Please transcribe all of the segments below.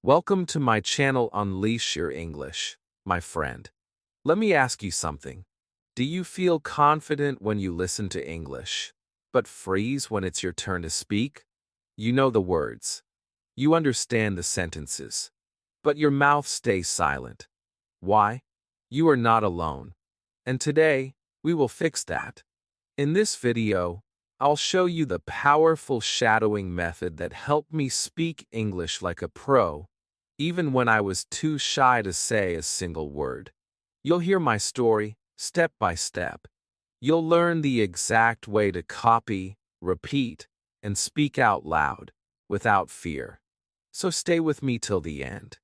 Welcome to my channel Unleash Your English, my friend. Let me ask you something. Do you feel confident when you listen to English, but freeze when it's your turn to speak? You know the words. You understand the sentences, but your mouth stays silent. Why? You are not alone. And today, we will fix that. In this video, I'll show you the powerful shadowing method that helped me speak English like a pro, even when I was too shy to say a single word. You'll hear my story, step by step. You'll learn the exact way to copy, repeat, and speak out loud, without fear. So stay with me till the end.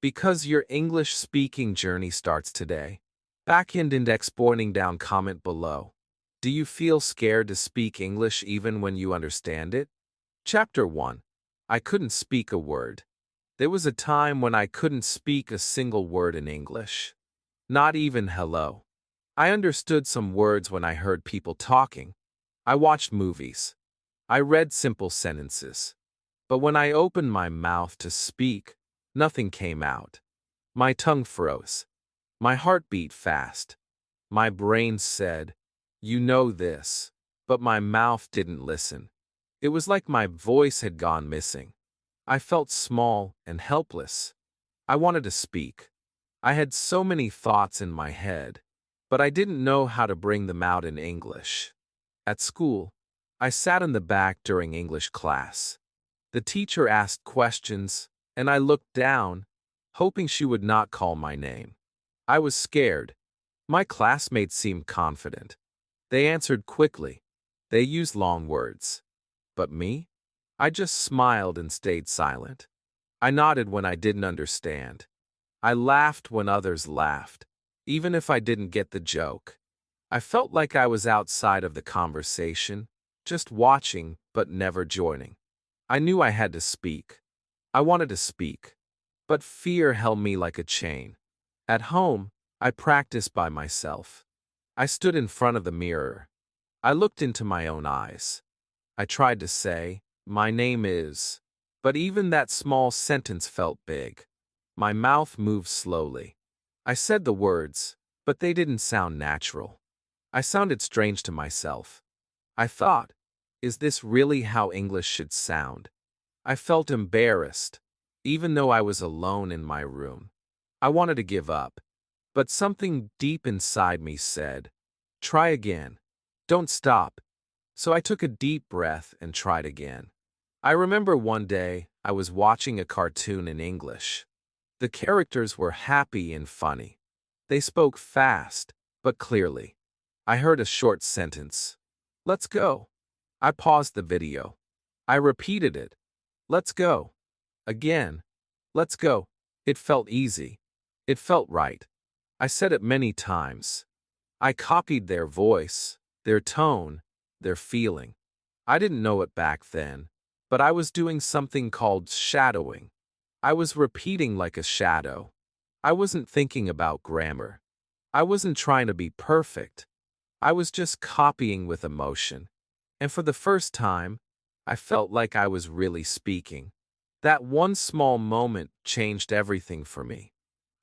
Because your English speaking journey starts today. Backend index pointing down comment below. Do you feel scared to speak English even when you understand it? Chapter 1. I couldn't speak a word. There was a time when I couldn't speak a single word in English. Not even hello. I understood some words when I heard people talking. I watched movies. I read simple sentences. But when I opened my mouth to speak, nothing came out. My tongue froze. My heart beat fast. My brain said, "You know this," but my mouth didn't listen. It was like my voice had gone missing. I felt small and helpless. I wanted to speak. I had so many thoughts in my head, but I didn't know how to bring them out in English. At school, I sat in the back during English class. The teacher asked questions, and I looked down, hoping she would not call my name. I was scared. My classmates seemed confident. They answered quickly. They used long words. But me? I just smiled and stayed silent. I nodded when I didn't understand. I laughed when others laughed, even if I didn't get the joke. I felt like I was outside of the conversation, just watching but never joining. I knew I had to speak. I wanted to speak. But fear held me like a chain. At home, I practiced by myself. I stood in front of the mirror. I looked into my own eyes. I tried to say, "My name is," but even that small sentence felt big. My mouth moved slowly. I said the words, but they didn't sound natural. I sounded strange to myself. I thought, is this really how English should sound? I felt embarrassed, even though I was alone in my room. I wanted to give up. But something deep inside me said, "Try again. Don't stop." So I took a deep breath and tried again. I remember one day I was watching a cartoon in English. The characters were happy and funny. They spoke fast, but clearly. I heard a short sentence. "Let's go." I paused the video. I repeated it. "Let's go." Again. "Let's go." It felt easy. It felt right. I said it many times. I copied their voice, their tone, their feeling. I didn't know it back then, but I was doing something called shadowing. I was repeating like a shadow. I wasn't thinking about grammar. I wasn't trying to be perfect. I was just copying with emotion. And for the first time, I felt like I was really speaking. That one small moment changed everything for me.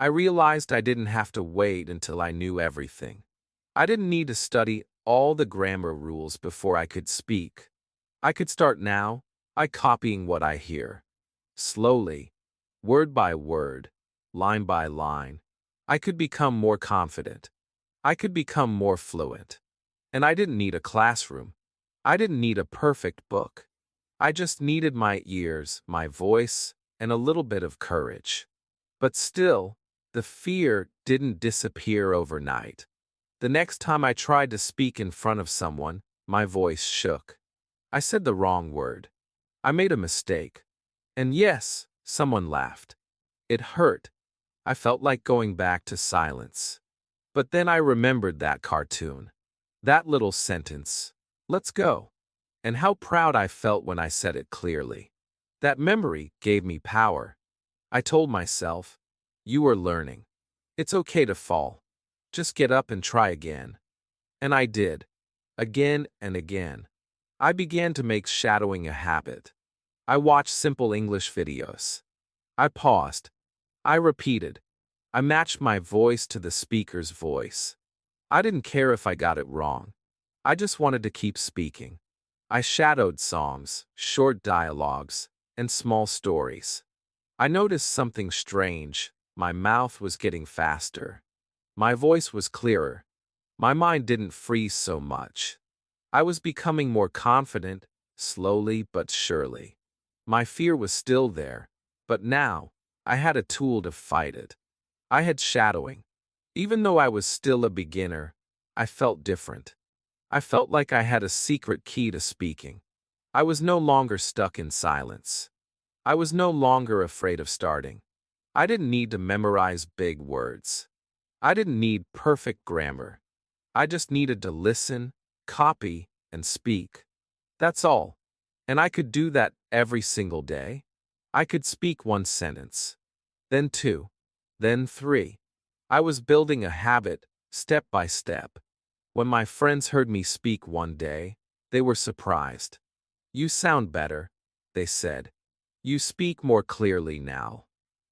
I realized I didn't have to wait until I knew everything. I didn't need to study all the grammar rules before I could speak. I could start now by copying what I hear. Slowly, word by word, line by line, I could become more confident. I could become more fluent. And I didn't need a classroom. I didn't need a perfect book. I just needed my ears, my voice, and a little bit of courage. But still, the fear didn't disappear overnight. The next time I tried to speak in front of someone, my voice shook. I said the wrong word. I made a mistake. And yes, someone laughed. It hurt. I felt like going back to silence. But then I remembered that cartoon. That little sentence, "Let's go." And how proud I felt when I said it clearly. That memory gave me power. I told myself, "You are learning. It's okay to fall. Just get up and try again." And I did. Again and again. I began to make shadowing a habit. I watched simple English videos. I paused. I repeated. I matched my voice to the speaker's voice. I didn't care if I got it wrong. I just wanted to keep speaking. I shadowed songs, short dialogues, and small stories. I noticed something strange. My mouth was getting faster. My voice was clearer. My mind didn't freeze so much. I was becoming more confident, slowly but surely. My fear was still there, but now I had a tool to fight it. I had shadowing. Even though I was still a beginner, I felt different. I felt like I had a secret key to speaking. I was no longer stuck in silence. I was no longer afraid of starting. I didn't need to memorize big words. I didn't need perfect grammar. I just needed to listen, copy, and speak. That's all. And I could do that every single day. I could speak one sentence, then two, then three. I was building a habit, step by step. When my friends heard me speak one day, they were surprised. "You sound better," they said. "You speak more clearly now."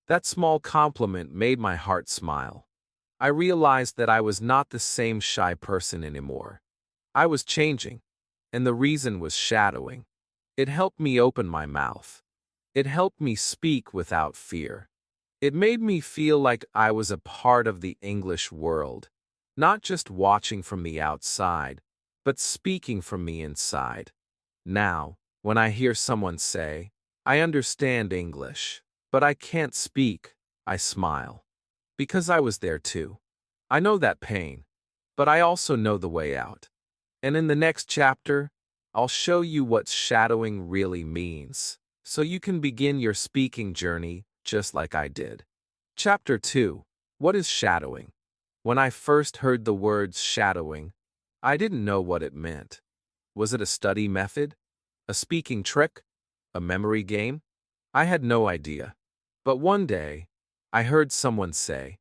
That small compliment made my heart smile. I realized that I was not the same shy person anymore. I was changing, and the reason was shadowing. It helped me open my mouth. It helped me speak without fear. It made me feel like I was a part of the English world, not just watching from the outside, but speaking from the inside. Now, when I hear someone say, "I understand English, but I can't speak," I smile. Because I was there too. I know that pain, but I also know the way out. And in the next chapter, I'll show you what shadowing really means, so you can begin your speaking journey just like I did. Chapter 2. What is shadowing? When I first heard the words shadowing, I didn't know what it meant. Was it a study method? A speaking trick? A memory game? I had no idea. But one day, I heard someone say,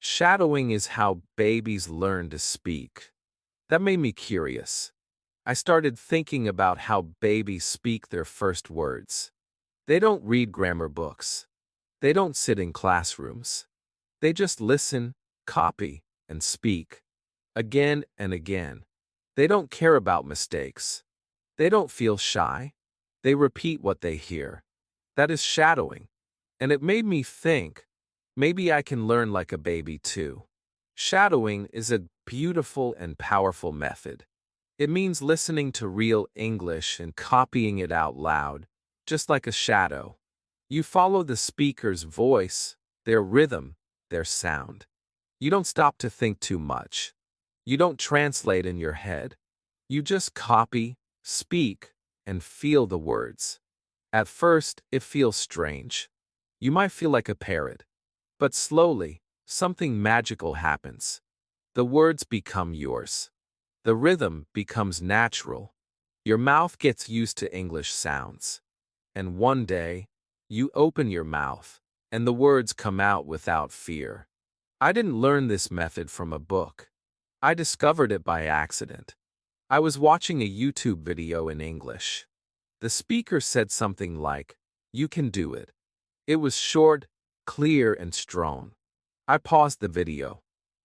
"Shadowing is how babies learn to speak." That made me curious. I started thinking about how babies speak their first words. They don't read grammar books. They don't sit in classrooms. They just listen, copy, and speak. Again and again. They don't care about mistakes. They don't feel shy. They repeat what they hear. That is shadowing. And it made me think, maybe I can learn like a baby too. Shadowing is a beautiful and powerful method. It means listening to real English and copying it out loud, just like a shadow. You follow the speaker's voice, their rhythm, their sound. You don't stop to think too much. You don't translate in your head. You just copy, speak, and feel the words. At first, it feels strange. You might feel like a parrot. But slowly, something magical happens. The words become yours. The rhythm becomes natural. Your mouth gets used to English sounds. And one day, you open your mouth, and the words come out without fear. I didn't learn this method from a book. I discovered it by accident. I was watching a YouTube video in English. The speaker said something like, "You can do it." It was short, clear, and strong. I paused the video.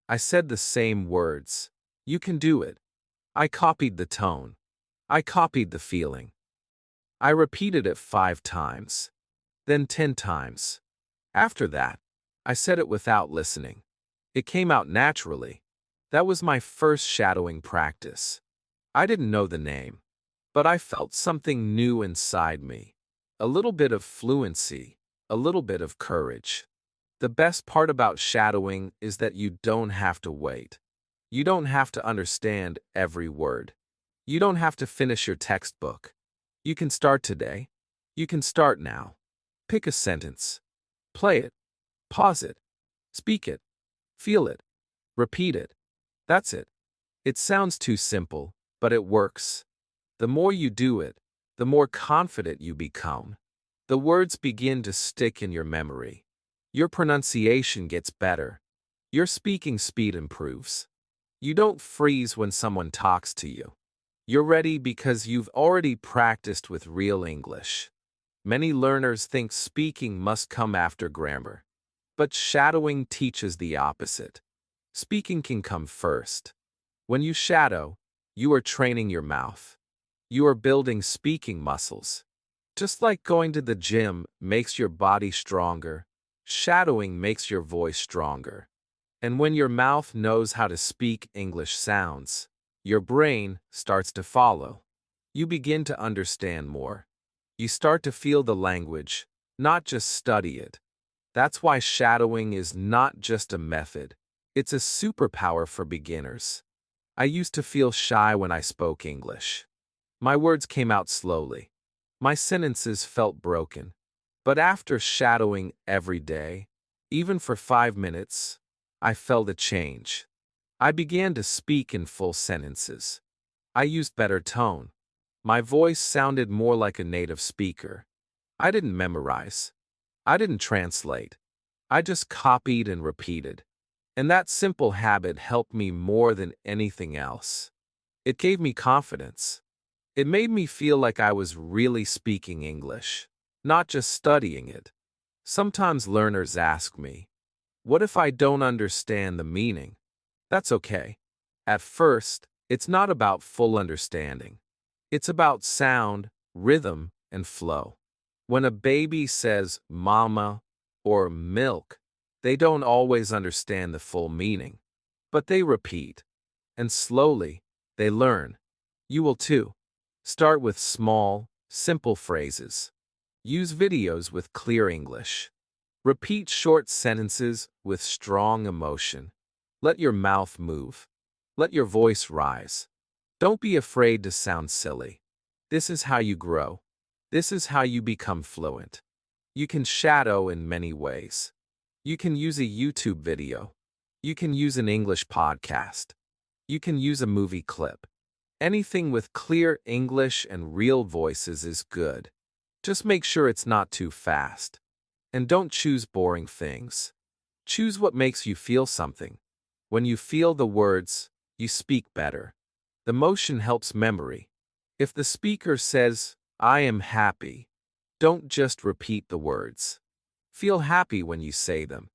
I said the same words. "You can do it." I copied the tone. I copied the feeling. I repeated it 5 times. Then 10 times. After that, I said it without listening. It came out naturally. That was my first shadowing practice. I didn't know the name, but I felt something new inside me. A little bit of fluency, a little bit of courage. The best part about shadowing is that you don't have to wait. You don't have to understand every word. You don't have to finish your textbook. You can start today. You can start now. Pick a sentence. Play it. Pause it. Speak it. Feel it. Repeat it. That's it. It sounds too simple, but it works. The more you do it, the more confident you become. The words begin to stick in your memory. Your pronunciation gets better. Your speaking speed improves. You don't freeze when someone talks to you. You're ready because you've already practiced with real English. Many learners think speaking must come after grammar, but shadowing teaches the opposite. Speaking can come first. When you shadow, you are training your mouth. You are building speaking muscles. Just like going to the gym makes your body stronger, shadowing makes your voice stronger. And when your mouth knows how to speak English sounds, your brain starts to follow. You begin to understand more. You start to feel the language, not just study it. That's why shadowing is not just a method, it's a superpower for beginners. I used to feel shy when I spoke English. My words came out slowly. My sentences felt broken. But after shadowing every day, even for 5 minutes, I felt a change. I began to speak in full sentences. I used better tone. My voice sounded more like a native speaker. I didn't memorize. I didn't translate. I just copied and repeated. And that simple habit helped me more than anything else. It gave me confidence. It made me feel like I was really speaking English, not just studying it. Sometimes learners ask me, what if I don't understand the meaning? That's okay. At first, it's not about full understanding. It's about sound, rhythm, and flow. When a baby says mama or milk, they don't always understand the full meaning, but they repeat, and slowly, they learn. You will too. Start with small, simple phrases. Use videos with clear English. Repeat short sentences with strong emotion. Let your mouth move. Let your voice rise. Don't be afraid to sound silly. This is how you grow. This is how you become fluent. You can shadow in many ways. You can use a YouTube video. You can use an English podcast. You can use a movie clip. Anything with clear English and real voices is good. Just make sure it's not too fast. And don't choose boring things. Choose what makes you feel something. When you feel the words, you speak better. The motion helps memory. If the speaker says, I am happy, don't just repeat the words. Feel happy when you say them.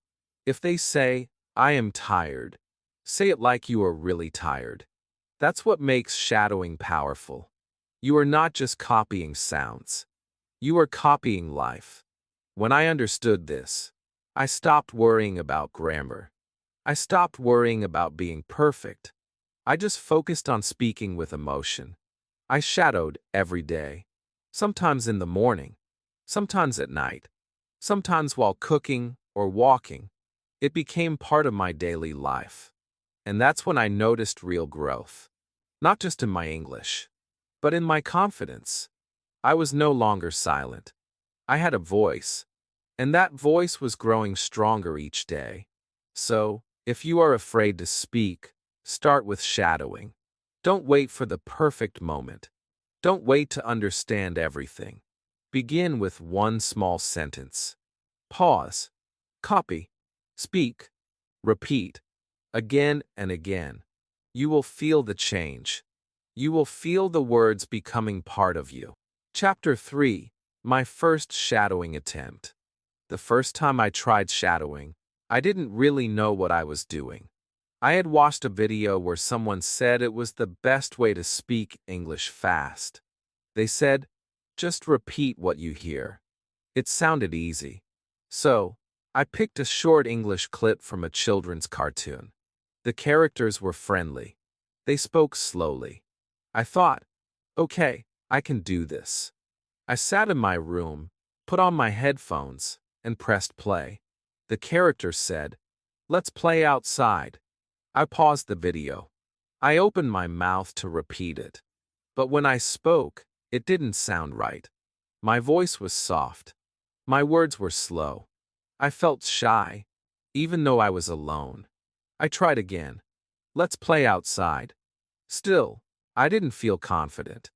If they say, I am tired, say it like you are really tired. That's what makes shadowing powerful. You are not just copying sounds. You are copying life. When I understood this, I stopped worrying about grammar. I stopped worrying about being perfect. I just focused on speaking with emotion. I shadowed every day, sometimes in the morning, sometimes at night, sometimes while cooking or walking. It became part of my daily life. And that's when I noticed real growth. Not just in my English, but in my confidence. I was no longer silent. I had a voice, and that voice was growing stronger each day. So, if you are afraid to speak, start with shadowing. Don't wait for the perfect moment. Don't wait to understand everything. Begin with one small sentence. Pause. Copy. Speak. Repeat. Again and again. You will feel the change. You will feel the words becoming part of you. Chapter 3. My first shadowing attempt. The first time I tried shadowing, I didn't really know what I was doing. I had watched a video where someone said it was the best way to speak English fast. They said, just repeat what you hear. It sounded easy. So, I picked a short English clip from a children's cartoon. The characters were friendly. They spoke slowly. I thought, okay, I can do this. I sat in my room, put on my headphones, and pressed play. The character said, let's play outside. I paused the video. I opened my mouth to repeat it. But when I spoke, it didn't sound right. My voice was soft. My words were slow. I felt shy, even though I was alone. I tried again. Let's play outside. Still, I didn't feel confident.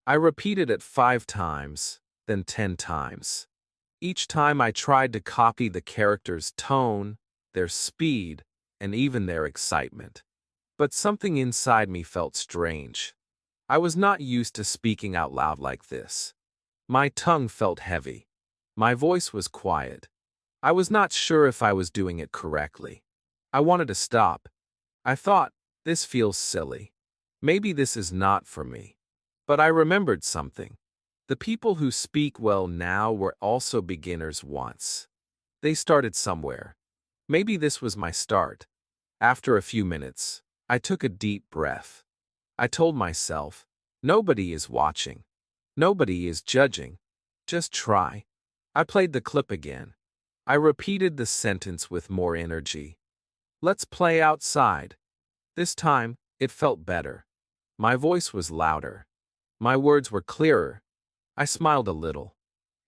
I repeated it 5 times, then 10 times. Each time I tried to copy the character's tone, their speed, and even their excitement. But something inside me felt strange. I was not used to speaking out loud like this. My tongue felt heavy. My voice was quiet. I was not sure if I was doing it correctly. I wanted to stop. I thought, this feels silly. Maybe this is not for me. But I remembered something. The people who speak well now were also beginners once. They started somewhere. Maybe this was my start. After a few minutes, I took a deep breath. I told myself, nobody is watching. Nobody is judging. Just try. I played the clip again. I repeated the sentence with more energy. Let's play outside. This time, it felt better. My voice was louder. My words were clearer. I smiled a little.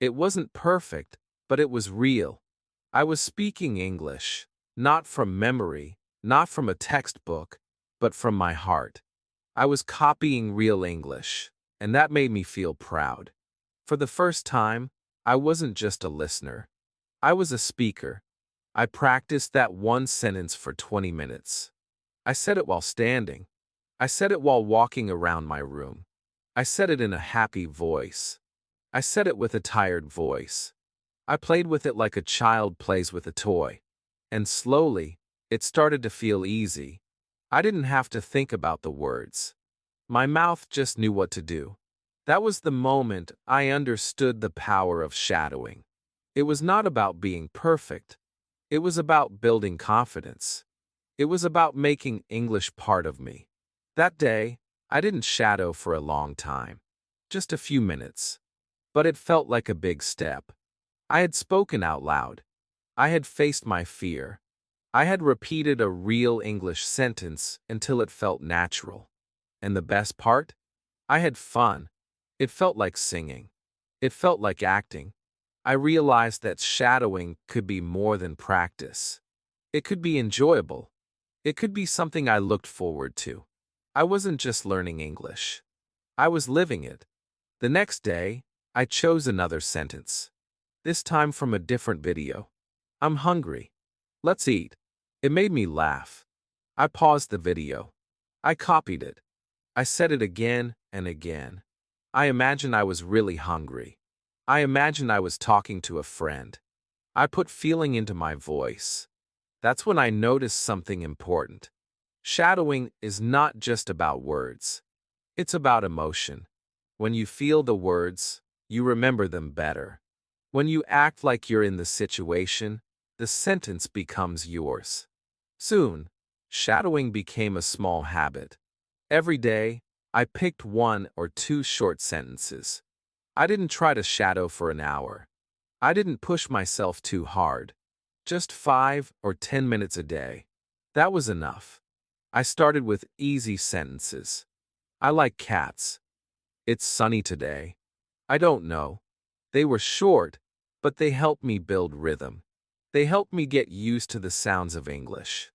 It wasn't perfect, but it was real. I was speaking English, not from memory, not from a textbook, but from my heart. I was copying real English, and that made me feel proud. For the first time, I wasn't just a listener. I was a speaker. I practiced that one sentence for 20 minutes. I said it while standing. I said it while walking around my room. I said it in a happy voice. I said it with a tired voice. I played with it like a child plays with a toy. And slowly, it started to feel easy. I didn't have to think about the words. My mouth just knew what to do. That was the moment I understood the power of shadowing. It was not about being perfect. It was about building confidence. It was about making English part of me. That day, I didn't shadow for a long time. Just a few minutes. But it felt like a big step. I had spoken out loud. I had faced my fear. I had repeated a real English sentence until it felt natural. And the best part? I had fun. It felt like singing. It felt like acting. I realized that shadowing could be more than practice. It could be enjoyable. It could be something I looked forward to. I wasn't just learning English. I was living it. The next day, I chose another sentence. This time from a different video. I'm hungry. Let's eat. It made me laugh. I paused the video. I copied it. I said it again and again. I imagined I was really hungry. I imagined I was talking to a friend. I put feeling into my voice. That's when I noticed something important. Shadowing is not just about words. It's about emotion. When you feel the words, you remember them better. When you act like you're in the situation, the sentence becomes yours. Soon, shadowing became a small habit. Every day, I picked 1 or 2 short sentences. I didn't try to shadow for an hour. I didn't push myself too hard. Just 5 or 10 minutes a day. That was enough. I started with easy sentences. I like cats. It's sunny today. I don't know. They were short, but they helped me build rhythm. They helped me get used to the sounds of English.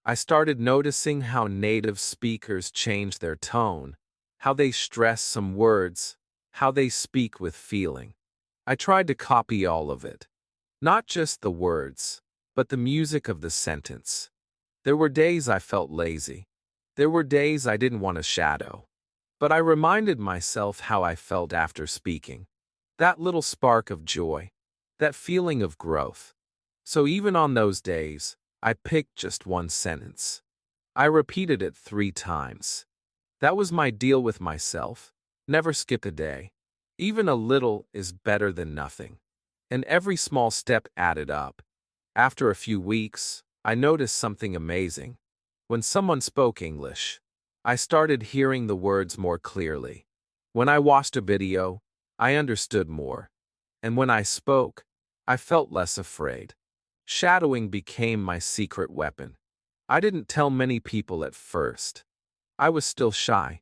I started noticing how native speakers change their tone, how they stress some words, how they speak with feeling. I tried to copy all of it. Not just the words, but the music of the sentence. There were days I felt lazy. There were days I didn't want to shadow. But I reminded myself how I felt after speaking. That little spark of joy. That feeling of growth. So even on those days, I picked just 1 sentence. I repeated it 3 times. That was my deal with myself. Never skip a day. Even a little is better than nothing. And every small step added up. After a few weeks, I noticed something amazing. When someone spoke English, I started hearing the words more clearly. When I watched a video, I understood more. And when I spoke, I felt less afraid. Shadowing became my secret weapon. I didn't tell many people at first. I was still shy,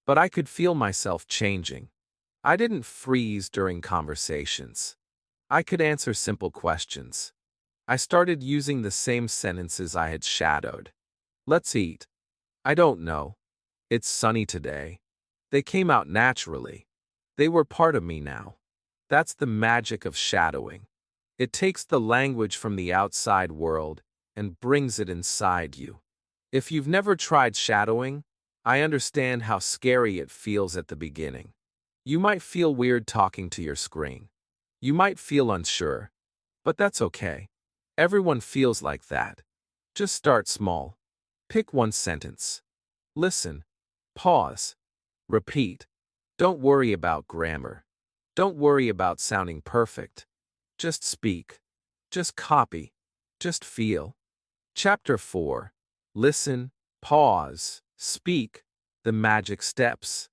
but I could feel myself changing. I didn't freeze during conversations. I could answer simple questions. I started using the same sentences I had shadowed. Let's eat. I don't know. It's sunny today. They came out naturally. They were part of me now. That's the magic of shadowing. It takes the language from the outside world and brings it inside you. If you've never tried shadowing, I understand how scary it feels at the beginning. You might feel weird talking to your screen. You might feel unsure, but that's okay. Everyone feels like that. Just start small. Pick one sentence. Listen. Pause. Repeat. Don't worry about grammar. Don't worry about sounding perfect. Just speak. Just copy. Just feel. Chapter 4. Listen, pause, speak. The magic steps.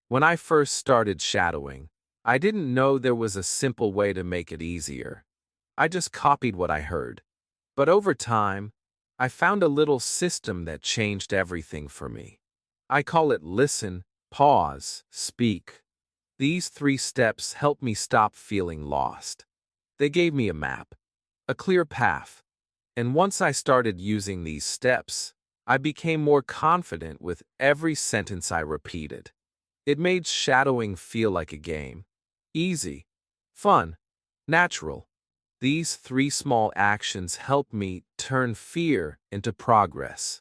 When I first started shadowing, I didn't know there was a simple way to make it easier. I just copied what I heard. But over time, I found a little system that changed everything for me. I call it listen, pause, speak. These 3 steps helped me stop feeling lost. They gave me a map, a clear path. And once I started using these steps, I became more confident with every sentence I repeated. It made shadowing feel like a game. Easy, fun, natural. These 3 small actions help me turn fear into progress.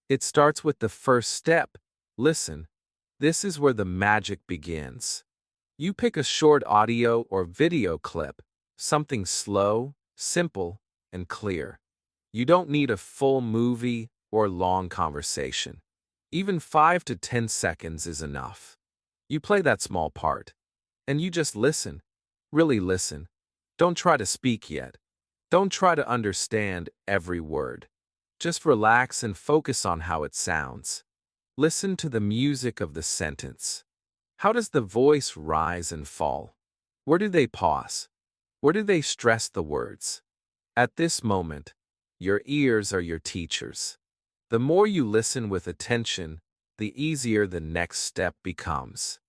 It starts with the first step, listen. This is where the magic begins. You pick a short audio or video clip, something slow, simple, and clear. You don't need a full movie or long conversation. Even 5 to 10 seconds is enough. You play that small part, and you just listen. Really listen. Don't try to speak yet. Don't try to understand every word. Just relax and focus on how it sounds. Listen to the music of the sentence. How does the voice rise and fall? Where do they pause? Where do they stress the words? At this moment, your ears are your teachers. The more you listen with attention, the easier the next step becomes.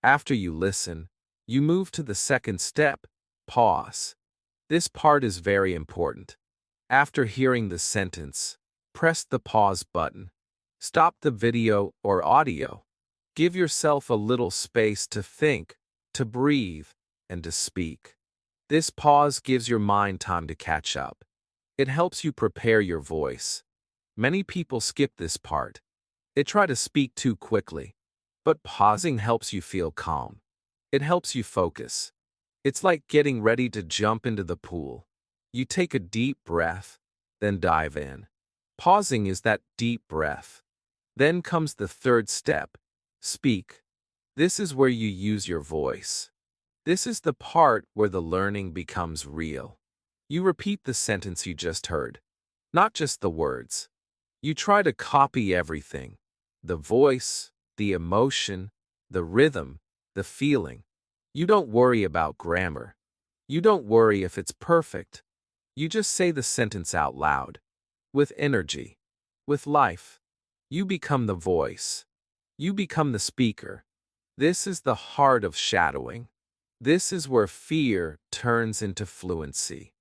After you listen, you move to the second step, pause. This part is very important. After hearing the sentence, press the pause button. Stop the video or audio. Give yourself a little space to think, to breathe, and to speak. This pause gives your mind time to catch up. It helps you prepare your voice. Many people skip this part. They try to speak too quickly. But pausing helps you feel calm. It helps you focus. It's like getting ready to jump into the pool. You take a deep breath, then dive in. Pausing is that deep breath. Then comes the third step, speak. This is where you use your voice. This is the part where the learning becomes real. You repeat the sentence you just heard, not just the words. You try to copy everything, the voice, the emotion, the rhythm, the feeling. You don't worry about grammar. You don't worry if it's perfect. You just say the sentence out loud, with energy, with life. You become the voice. You become the speaker. This is the heart of shadowing. This is where fear turns into fluency.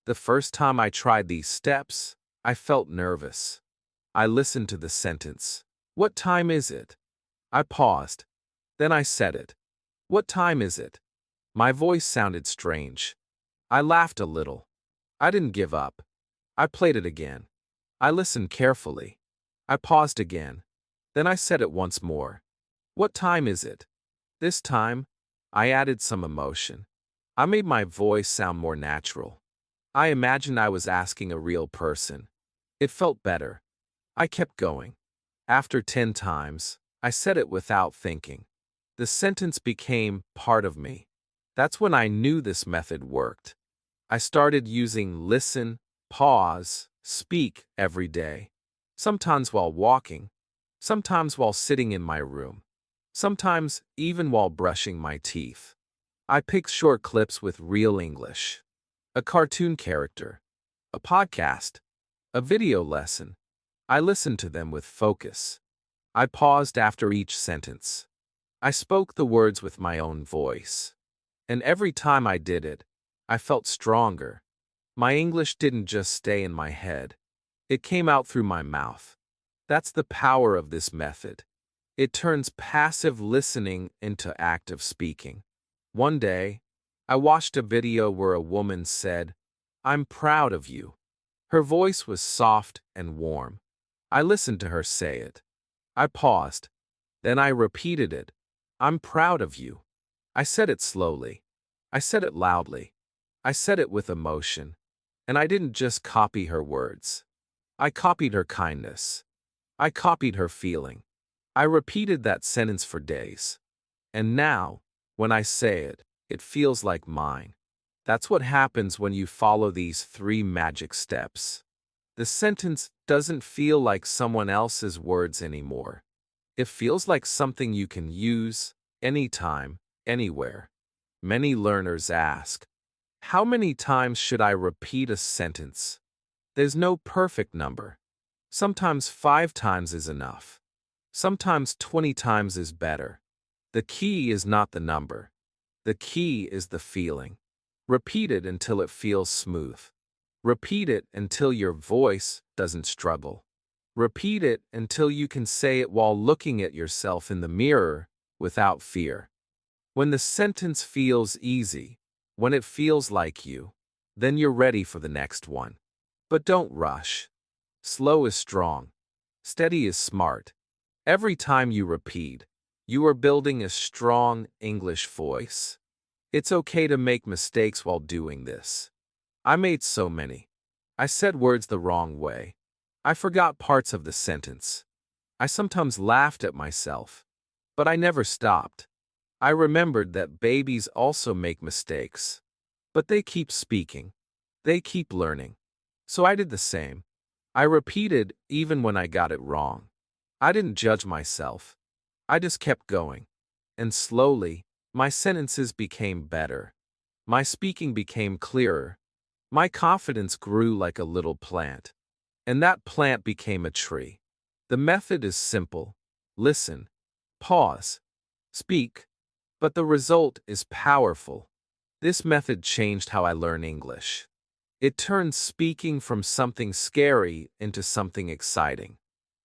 The first time I tried these steps, I felt nervous. I listened to the sentence. What time is it? I paused. Then I said it. What time is it? My voice sounded strange. I laughed a little. I didn't give up. I played it again. I listened carefully. I paused again. Then I said it once more. What time is it? This time, I added some emotion. I made my voice sound more natural. I imagined I was asking a real person. It felt better. I kept going. After 10 times, I said it without thinking. The sentence became part of me. That's when I knew this method worked. I started using listen, pause, speak every day. Sometimes while walking, sometimes while sitting in my room, sometimes even while brushing my teeth. I picked short clips with real English. A cartoon character, a podcast, a video lesson. I listened to them with focus. I paused after each sentence. I spoke the words with my own voice. And every time I did it, I felt stronger. My English didn't just stay in my head. It came out through my mouth. That's the power of this method. It turns passive listening into active speaking. One day, I watched a video where a woman said, "I'm proud of you." Her voice was soft and warm. I listened to her say it. I paused. Then I repeated it. "I'm proud of you." I said it slowly. I said it loudly. I said it with emotion. And I didn't just copy her words. I copied her kindness. I copied her feeling. I repeated that sentence for days. And now, when I say it, it feels like mine. That's what happens when you follow these 3 magic steps. The sentence doesn't feel like someone else's words anymore. It feels like something you can use anytime, anywhere. Many learners ask, how many times should I repeat a sentence? There's no perfect number. Sometimes 5 times is enough. Sometimes 20 times is better. The key is not the number. The key is the feeling. Repeat it until it feels smooth. Repeat it until your voice doesn't struggle. Repeat it until you can say it while looking at yourself in the mirror without fear. When the sentence feels easy, when it feels like you, then you're ready for the next one. But don't rush. Slow is strong. Steady is smart. Every time you repeat, you are building a strong English voice. It's okay to make mistakes while doing this. I made so many. I said words the wrong way. I forgot parts of the sentence. I sometimes laughed at myself, but I never stopped. I remembered that babies also make mistakes, but they keep speaking. They keep learning. So I did the same. I repeated even when I got it wrong. I didn't judge myself. I just kept going. And slowly, my sentences became better. My speaking became clearer. My confidence grew like a little plant. And that plant became a tree. The method is simple. Listen, pause, speak, but the result is powerful. This method changed how I learn English. It turned speaking from something scary into something exciting.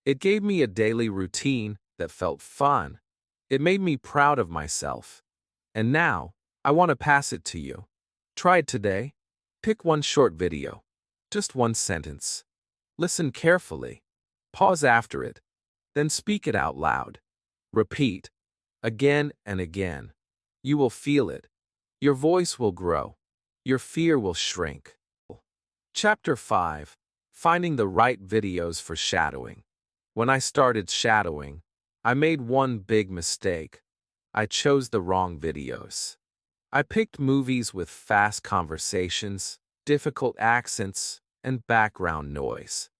It gave me a daily routine that felt fun. It made me proud of myself. And now, I want to pass it to you. Try it today. Pick one short video. Just one sentence. Listen carefully. Pause after it. Then speak it out loud. Repeat. Again and again. You will feel it. Your voice will grow. Your fear will shrink. Chapter 5. Finding the right videos for shadowing. When I started shadowing, I made one big mistake. I chose the wrong videos. I picked movies with fast conversations, difficult accents, and background noise.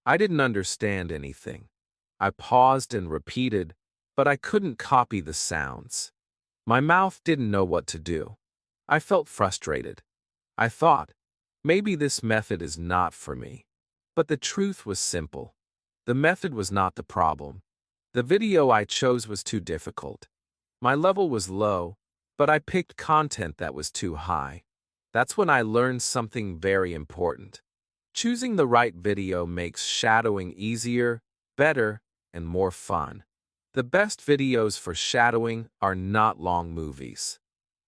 I didn't understand anything. I paused and repeated, but I couldn't copy the sounds. My mouth didn't know what to do. I felt frustrated. I thought, maybe this method is not for me. But the truth was simple. The method was not the problem. The video I chose was too difficult. My level was low, but I picked content that was too high. That's when I learned something very important. Choosing the right video makes shadowing easier, better, and more fun. The best videos for shadowing are not long movies.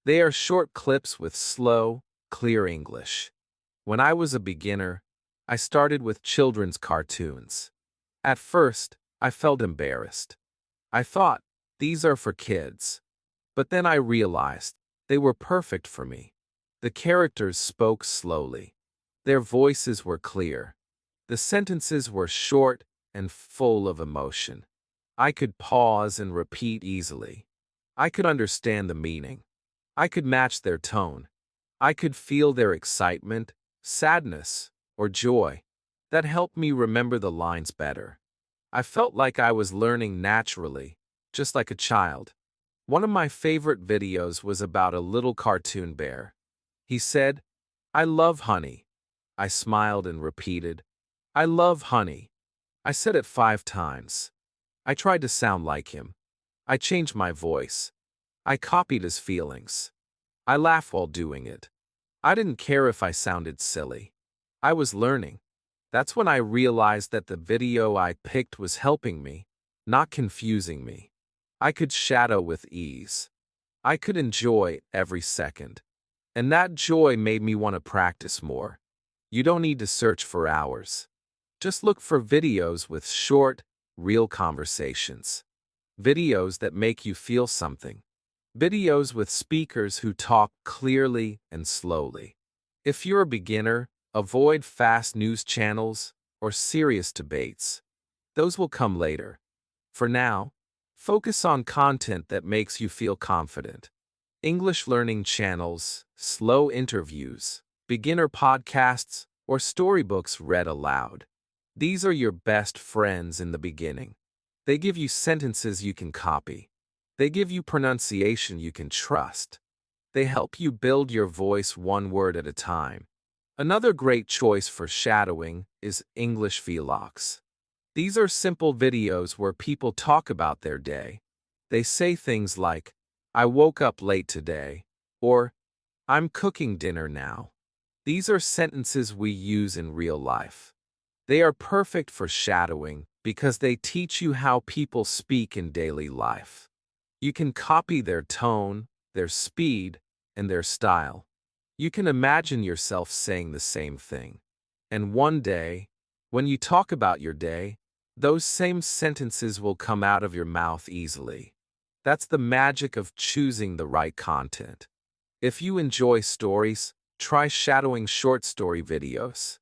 They are short clips with slow, clear English. When I was a beginner, I started with children's cartoons. At first, I felt embarrassed. I thought, these are for kids. But then I realized they were perfect for me. The characters spoke slowly. Their voices were clear. The sentences were short and full of emotion. I could pause and repeat easily. I could understand the meaning. I could match their tone. I could feel their excitement, sadness, or joy. That helped me remember the lines better. I felt like I was learning naturally, just like a child. One of my favorite videos was about a little cartoon bear. He said, "I love honey." I smiled and repeated, "I love honey." I said it 5 times. I tried to sound like him. I changed my voice. I copied his feelings. I laughed while doing it. I didn't care if I sounded silly. I was learning. That's when I realized that the video I picked was helping me, not confusing me. I could shadow with ease. I could enjoy every second. And that joy made me want to practice more. You don't need to search for hours. Just look for videos with short, real conversations. Videos that make you feel something. Videos with speakers who talk clearly and slowly. If you're a beginner, avoid fast news channels or serious debates. Those will come later. For now, focus on content that makes you feel confident. English learning channels, slow interviews, beginner podcasts, or storybooks read aloud. These are your best friends in the beginning. They give you sentences you can copy. They give you pronunciation you can trust. They help you build your voice one word at a time. Another great choice for shadowing is English vlogs. These are simple videos where people talk about their day. They say things like, "I woke up late today," or "I'm cooking dinner now." These are sentences we use in real life. They are perfect for shadowing because they teach you how people speak in daily life. You can copy their tone, their speed, and their style. You can imagine yourself saying the same thing. And one day, when you talk about your day, those same sentences will come out of your mouth easily. That's the magic of choosing the right content. If you enjoy stories, try shadowing short story videos.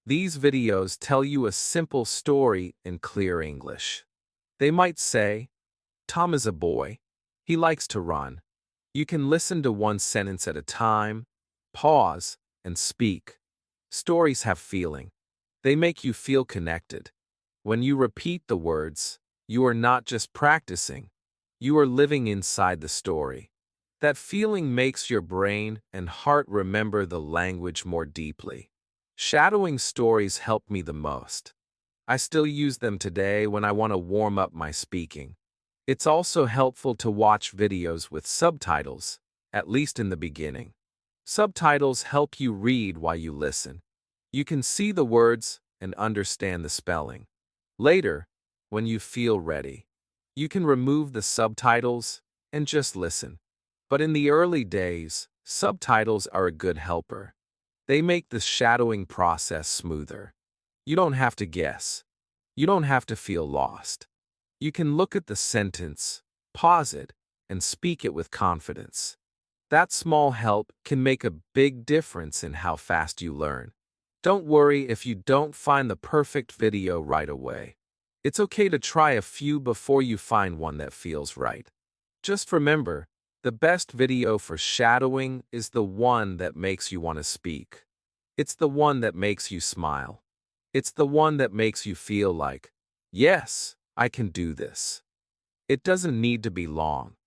These videos tell you a simple story in clear English. They might say, "Tom is a boy. He likes to run." You can listen to one sentence at a time, pause, and speak. Stories have feeling. They make you feel connected. When you repeat the words, you are not just practicing. You are living inside the story. That feeling makes your brain and heart remember the language more deeply. Shadowing stories help me the most. I still use them today when I want to warm up my speaking. It's also helpful to watch videos with subtitles, at least in the beginning. Subtitles help you read while you listen. You can see the words and understand the spelling. Later, when you feel ready, you can remove the subtitles and just listen. But in the early days, subtitles are a good helper. They make the shadowing process smoother. You don't have to guess. You don't have to feel lost. You can look at the sentence, pause it, and speak it with confidence. That small help can make a big difference in how fast you learn. Don't worry if you don't find the perfect video right away. It's okay to try a few before you find one that feels right. Just remember, the best video for shadowing is the one that makes you want to speak. It's the one that makes you smile. It's the one that makes you feel like, "Yes, I can do this." It doesn't need to be long.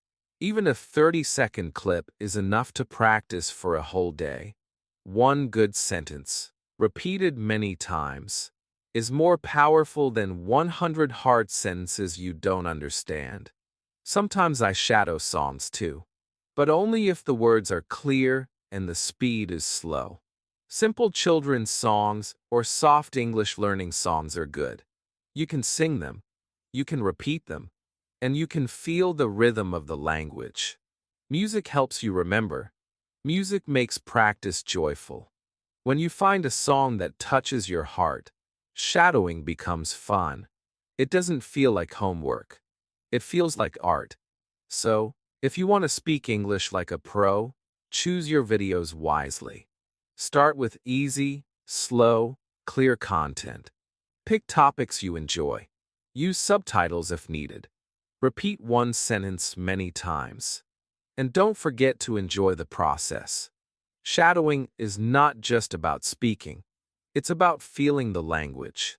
Even a 30-second clip is enough to practice for a whole day. One good sentence, repeated many times, is more powerful than 100 hard sentences you don't understand. Sometimes I shadow songs too, but only if the words are clear and the speed is slow. Simple children's songs or soft English learning songs are good. You can sing them, you can repeat them, and you can feel the rhythm of the language. Music helps you remember. Music makes practice joyful. When you find a song that touches your heart, shadowing becomes fun. It doesn't feel like homework. It feels like art. So, if you want to speak English like a pro, choose your videos wisely. Start with easy, slow, clear content. Pick topics you enjoy. Use subtitles if needed. Repeat one sentence many times. And don't forget to enjoy the process. Shadowing is not just about speaking. It's about feeling the language.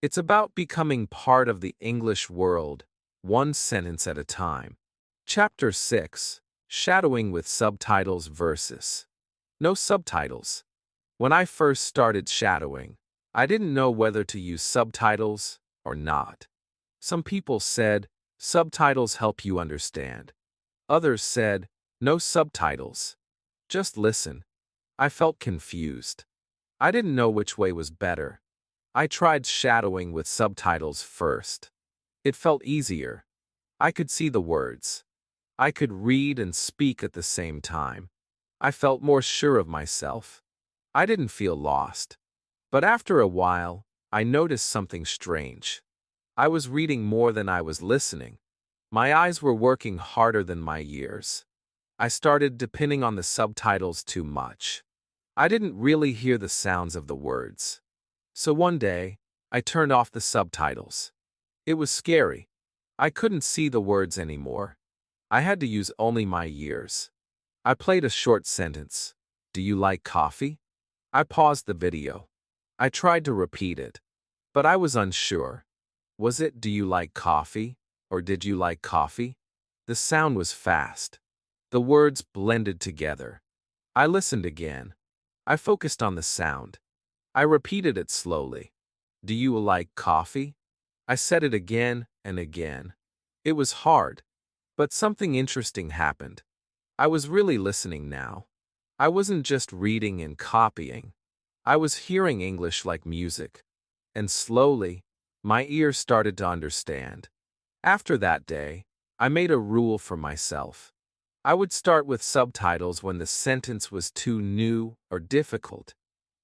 It's about becoming part of the English world, one sentence at a time. Chapter 6. Shadowing with Subtitles versus No subtitles. When I first started shadowing, I didn't know whether to use subtitles or not. Some people said, "Subtitles help you understand." Others said, "No subtitles. Just listen." I felt confused. I didn't know which way was better. I tried shadowing with subtitles first. It felt easier. I could see the words. I could read and speak at the same time. I felt more sure of myself. I didn't feel lost. But after a while, I noticed something strange. I was reading more than I was listening. My eyes were working harder than my ears. I started depending on the subtitles too much. I didn't really hear the sounds of the words. So one day, I turned off the subtitles. It was scary. I couldn't see the words anymore. I had to use only my ears. I played a short sentence. Do you like coffee? I paused the video. I tried to repeat it, but I was unsure. Was it do you like coffee, or did you like coffee? The sound was fast. The words blended together. I listened again. I focused on the sound. I repeated it slowly. Do you like coffee? I said it again and again. It was hard, but something interesting happened. I was really listening now. I wasn't just reading and copying. I was hearing English like music. And slowly, my ears started to understand. After that day, I made a rule for myself. I would start with subtitles when the sentence was too new or difficult.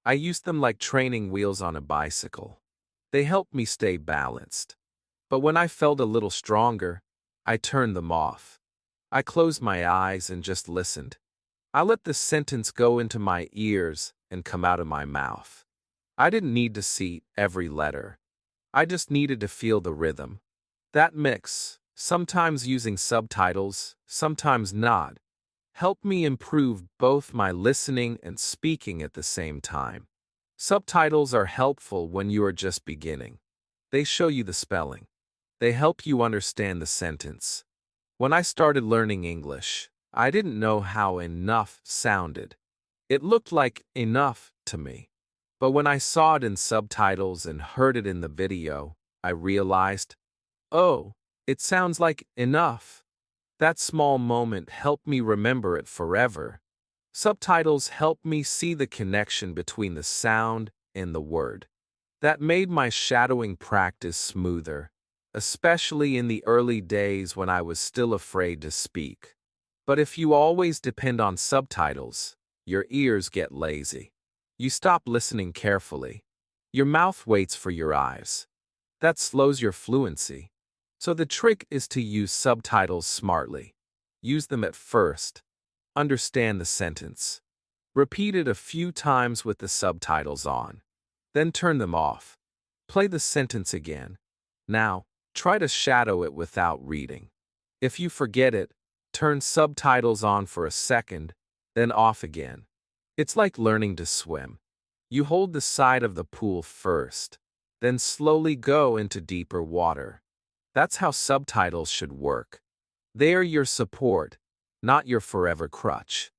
I used them like training wheels on a bicycle. They helped me stay balanced. But when I felt a little stronger, I turned them off. I closed my eyes and just listened. I let the sentence go into my ears and come out of my mouth. I didn't need to see every letter. I just needed to feel the rhythm. That mix, sometimes using subtitles, sometimes not, helped me improve both my listening and speaking at the same time. Subtitles are helpful when you are just beginning. They show you the spelling. They help you understand the sentence. When I started learning English, I didn't know how enough sounded. It looked like enough to me. But when I saw it in subtitles and heard it in the video, I realized, oh, it sounds like enough. That small moment helped me remember it forever. Subtitles helped me see the connection between the sound and the word. That made my shadowing practice smoother, especially in the early days when I was still afraid to speak. But if you always depend on subtitles, your ears get lazy. You stop listening carefully. Your mouth waits for your eyes. That slows your fluency. So the trick is to use subtitles smartly. Use them at first. Understand the sentence. Repeat it a few times with the subtitles on. Then turn them off. Play the sentence again. Now, try to shadow it without reading. If you forget it, turn subtitles on for a second, then off again. It's like learning to swim. You hold the side of the pool first, then slowly go into deeper water. That's how subtitles should work. They are your support, not your forever crutch.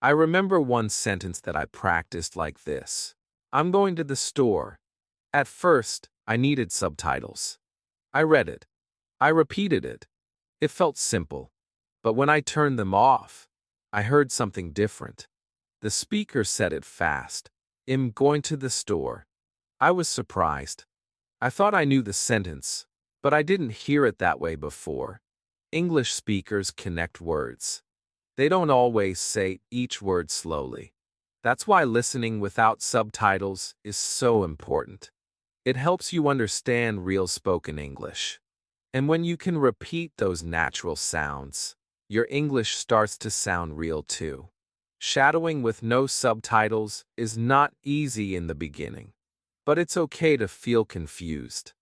I remember one sentence that I practiced like this. I'm going to the store. At first, I needed subtitles. I read it. I repeated it. It felt simple. But when I turned them off, I heard something different. The speaker said it fast. I'm going to the store. I was surprised. I thought I knew the sentence, but I didn't hear it that way before. English speakers connect words. They don't always say each word slowly. That's why listening without subtitles is so important. It helps you understand real spoken English. And when you can repeat those natural sounds, your English starts to sound real too. Shadowing with no subtitles is not easy in the beginning, but it's okay to feel confused.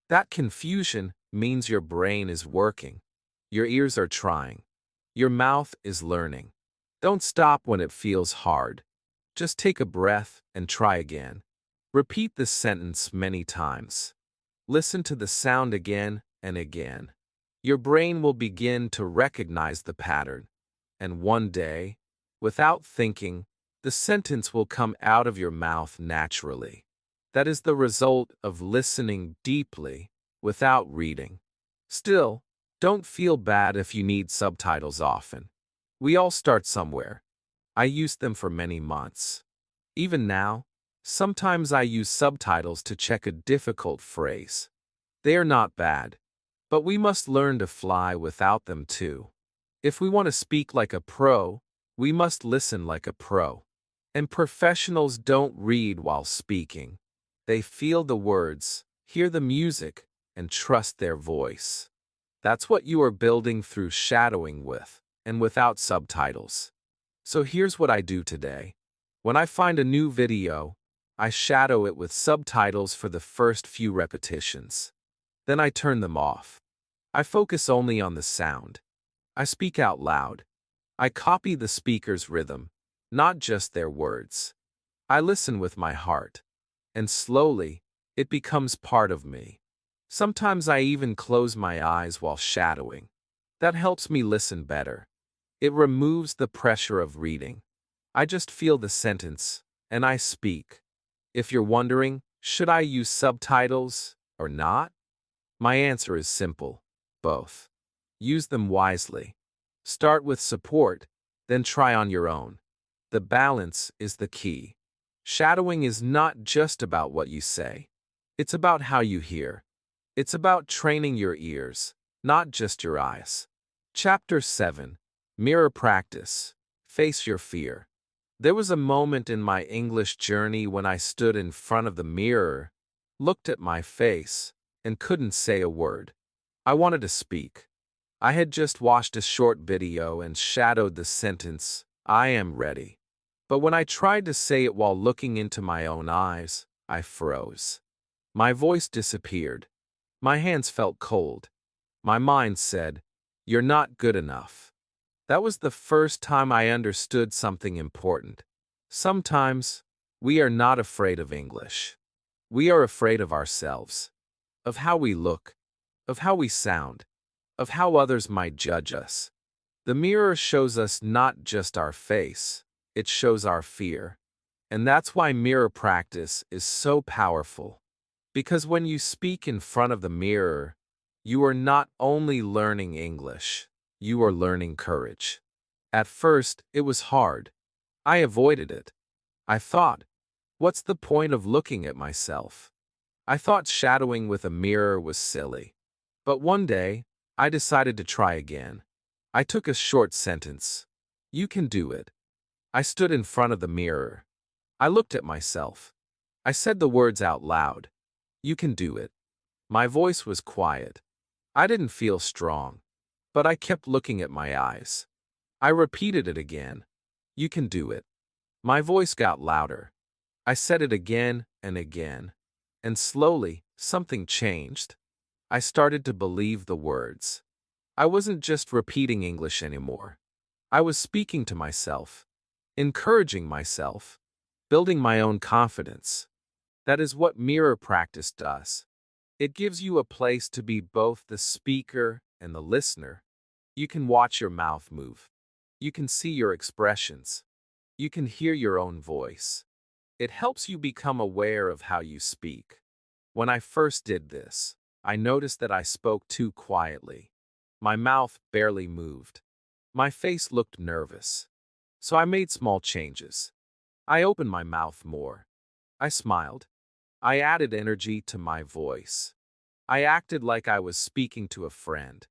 That confusion means your brain is working. Your ears are trying. Your mouth is learning. Don't stop when it feels hard. Just take a breath and try again. Repeat this sentence many times. Listen to the sound again and again. Your brain will begin to recognize the pattern, and one day, without thinking, the sentence will come out of your mouth naturally. That is the result of listening deeply without reading. Still, don't feel bad if you need subtitles often. We all start somewhere. I used them for many months. Even now, sometimes I use subtitles to check a difficult phrase. They are not bad, but we must learn to fly without them too. If we want to speak like a pro, we must listen like a pro. And professionals don't read while speaking. They feel the words, hear the music, and trust their voice. That's what you are building through shadowing with, and without subtitles. So here's what I do today. When I find a new video, I shadow it with subtitles for the first few repetitions. Then I turn them off. I focus only on the sound. I speak out loud. I copy the speaker's rhythm, not just their words. I listen with my heart. And slowly, it becomes part of me. Sometimes I even close my eyes while shadowing. That helps me listen better. It removes the pressure of reading. I just feel the sentence, and I speak. If you're wondering, should I use subtitles or not? My answer is simple: both. Use them wisely. Start with support, then try on your own. The balance is the key. Shadowing is not just about what you say. It's about how you hear. It's about training your ears, not just your eyes. Chapter 7. Mirror Practice. Face your fear. There was a moment in my English journey when I stood in front of the mirror, looked at my face, and couldn't say a word. I wanted to speak. I had just watched a short video and shadowed the sentence, "I am ready." But when I tried to say it while looking into my own eyes, I froze. My voice disappeared. My hands felt cold. My mind said, "You're not good enough." That was the first time I understood something important. Sometimes, we are not afraid of English. We are afraid of ourselves, of how we look, of how we sound, of how others might judge us. The mirror shows us not just our face, it shows our fear. And that's why mirror practice is so powerful. Because when you speak in front of the mirror, you are not only learning English, you are learning courage. At first, it was hard. I avoided it. I thought, what's the point of looking at myself? I thought shadowing with a mirror was silly. But one day, I decided to try again. I took a short sentence. "You can do it." I stood in front of the mirror. I looked at myself. I said the words out loud. "You can do it." My voice was quiet. I didn't feel strong, but I kept looking at my eyes. I repeated it again. "You can do it." My voice got louder. I said it again and again. And slowly, something changed. I started to believe the words. I wasn't just repeating English anymore. I was speaking to myself, encouraging myself, building my own confidence. That is what mirror practice does. It gives you a place to be both the speaker and the listener. You can watch your mouth move. You can see your expressions. You can hear your own voice. It helps you become aware of how you speak. When I first did this, I noticed that I spoke too quietly. My mouth barely moved. My face looked nervous. So I made small changes. I opened my mouth more. I smiled. I added energy to my voice. I acted like I was speaking to a friend.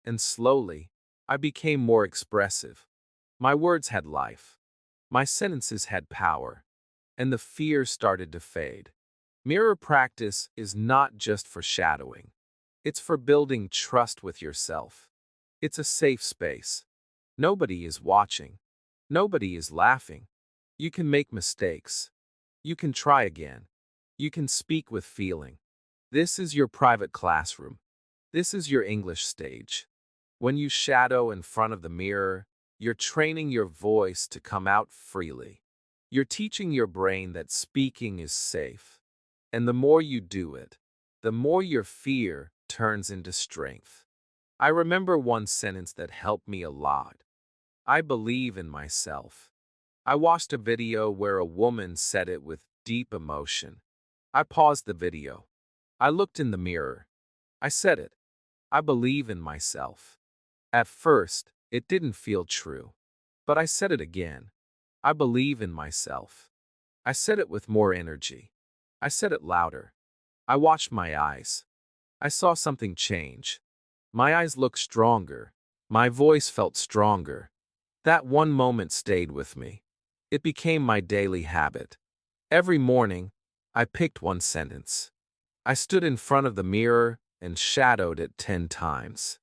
And slowly, I became more expressive. My words had life. My sentences had power. And the fear started to fade. Mirror practice is not just for shadowing. It's for building trust with yourself. It's a safe space. Nobody is watching. Nobody is laughing. You can make mistakes. You can try again. You can speak with feeling. This is your private classroom. This is your English stage. When you shadow in front of the mirror, you're training your voice to come out freely. You're teaching your brain that speaking is safe. And the more you do it, the more your fear turns into strength. I remember one sentence that helped me a lot. "I believe in myself." I watched a video where a woman said it with deep emotion. I paused the video. I looked in the mirror. I said it. "I believe in myself." At first, it didn't feel true. But I said it again. "I believe in myself." I said it with more energy. I said it louder. I watched my eyes. I saw something change. My eyes looked stronger. My voice felt stronger. That one moment stayed with me. It became my daily habit. Every morning, I picked one sentence. I stood in front of the mirror and shadowed it 10 times.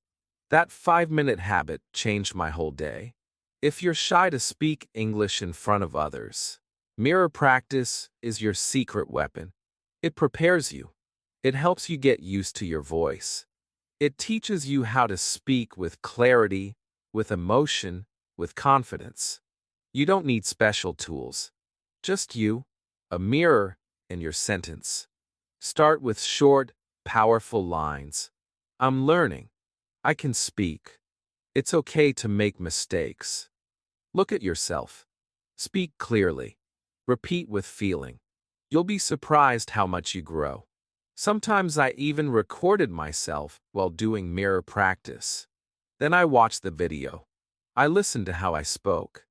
That 5-minute habit changed my whole day. If you're shy to speak English in front of others, mirror practice is your secret weapon. It prepares you. It helps you get used to your voice. It teaches you how to speak with clarity, with emotion, with confidence. You don't need special tools. Just you, a mirror, and your sentence. Start with short, powerful lines. I'm learning. I can speak. It's okay to make mistakes. Look at yourself. Speak clearly. Repeat with feeling. You'll be surprised how much you grow. Sometimes I even recorded myself while doing mirror practice. Then I watched the video. I listened to how I spoke.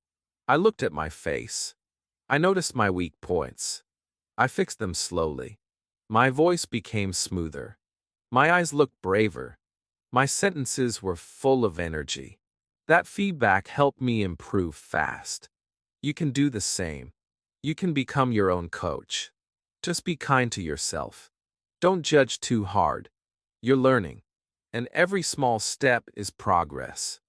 I looked at my face. I noticed my weak points. I fixed them slowly. My voice became smoother. My eyes looked braver. My sentences were full of energy. That feedback helped me improve fast. You can do the same. You can become your own coach. Just be kind to yourself. Don't judge too hard. You're learning, and every small step is progress.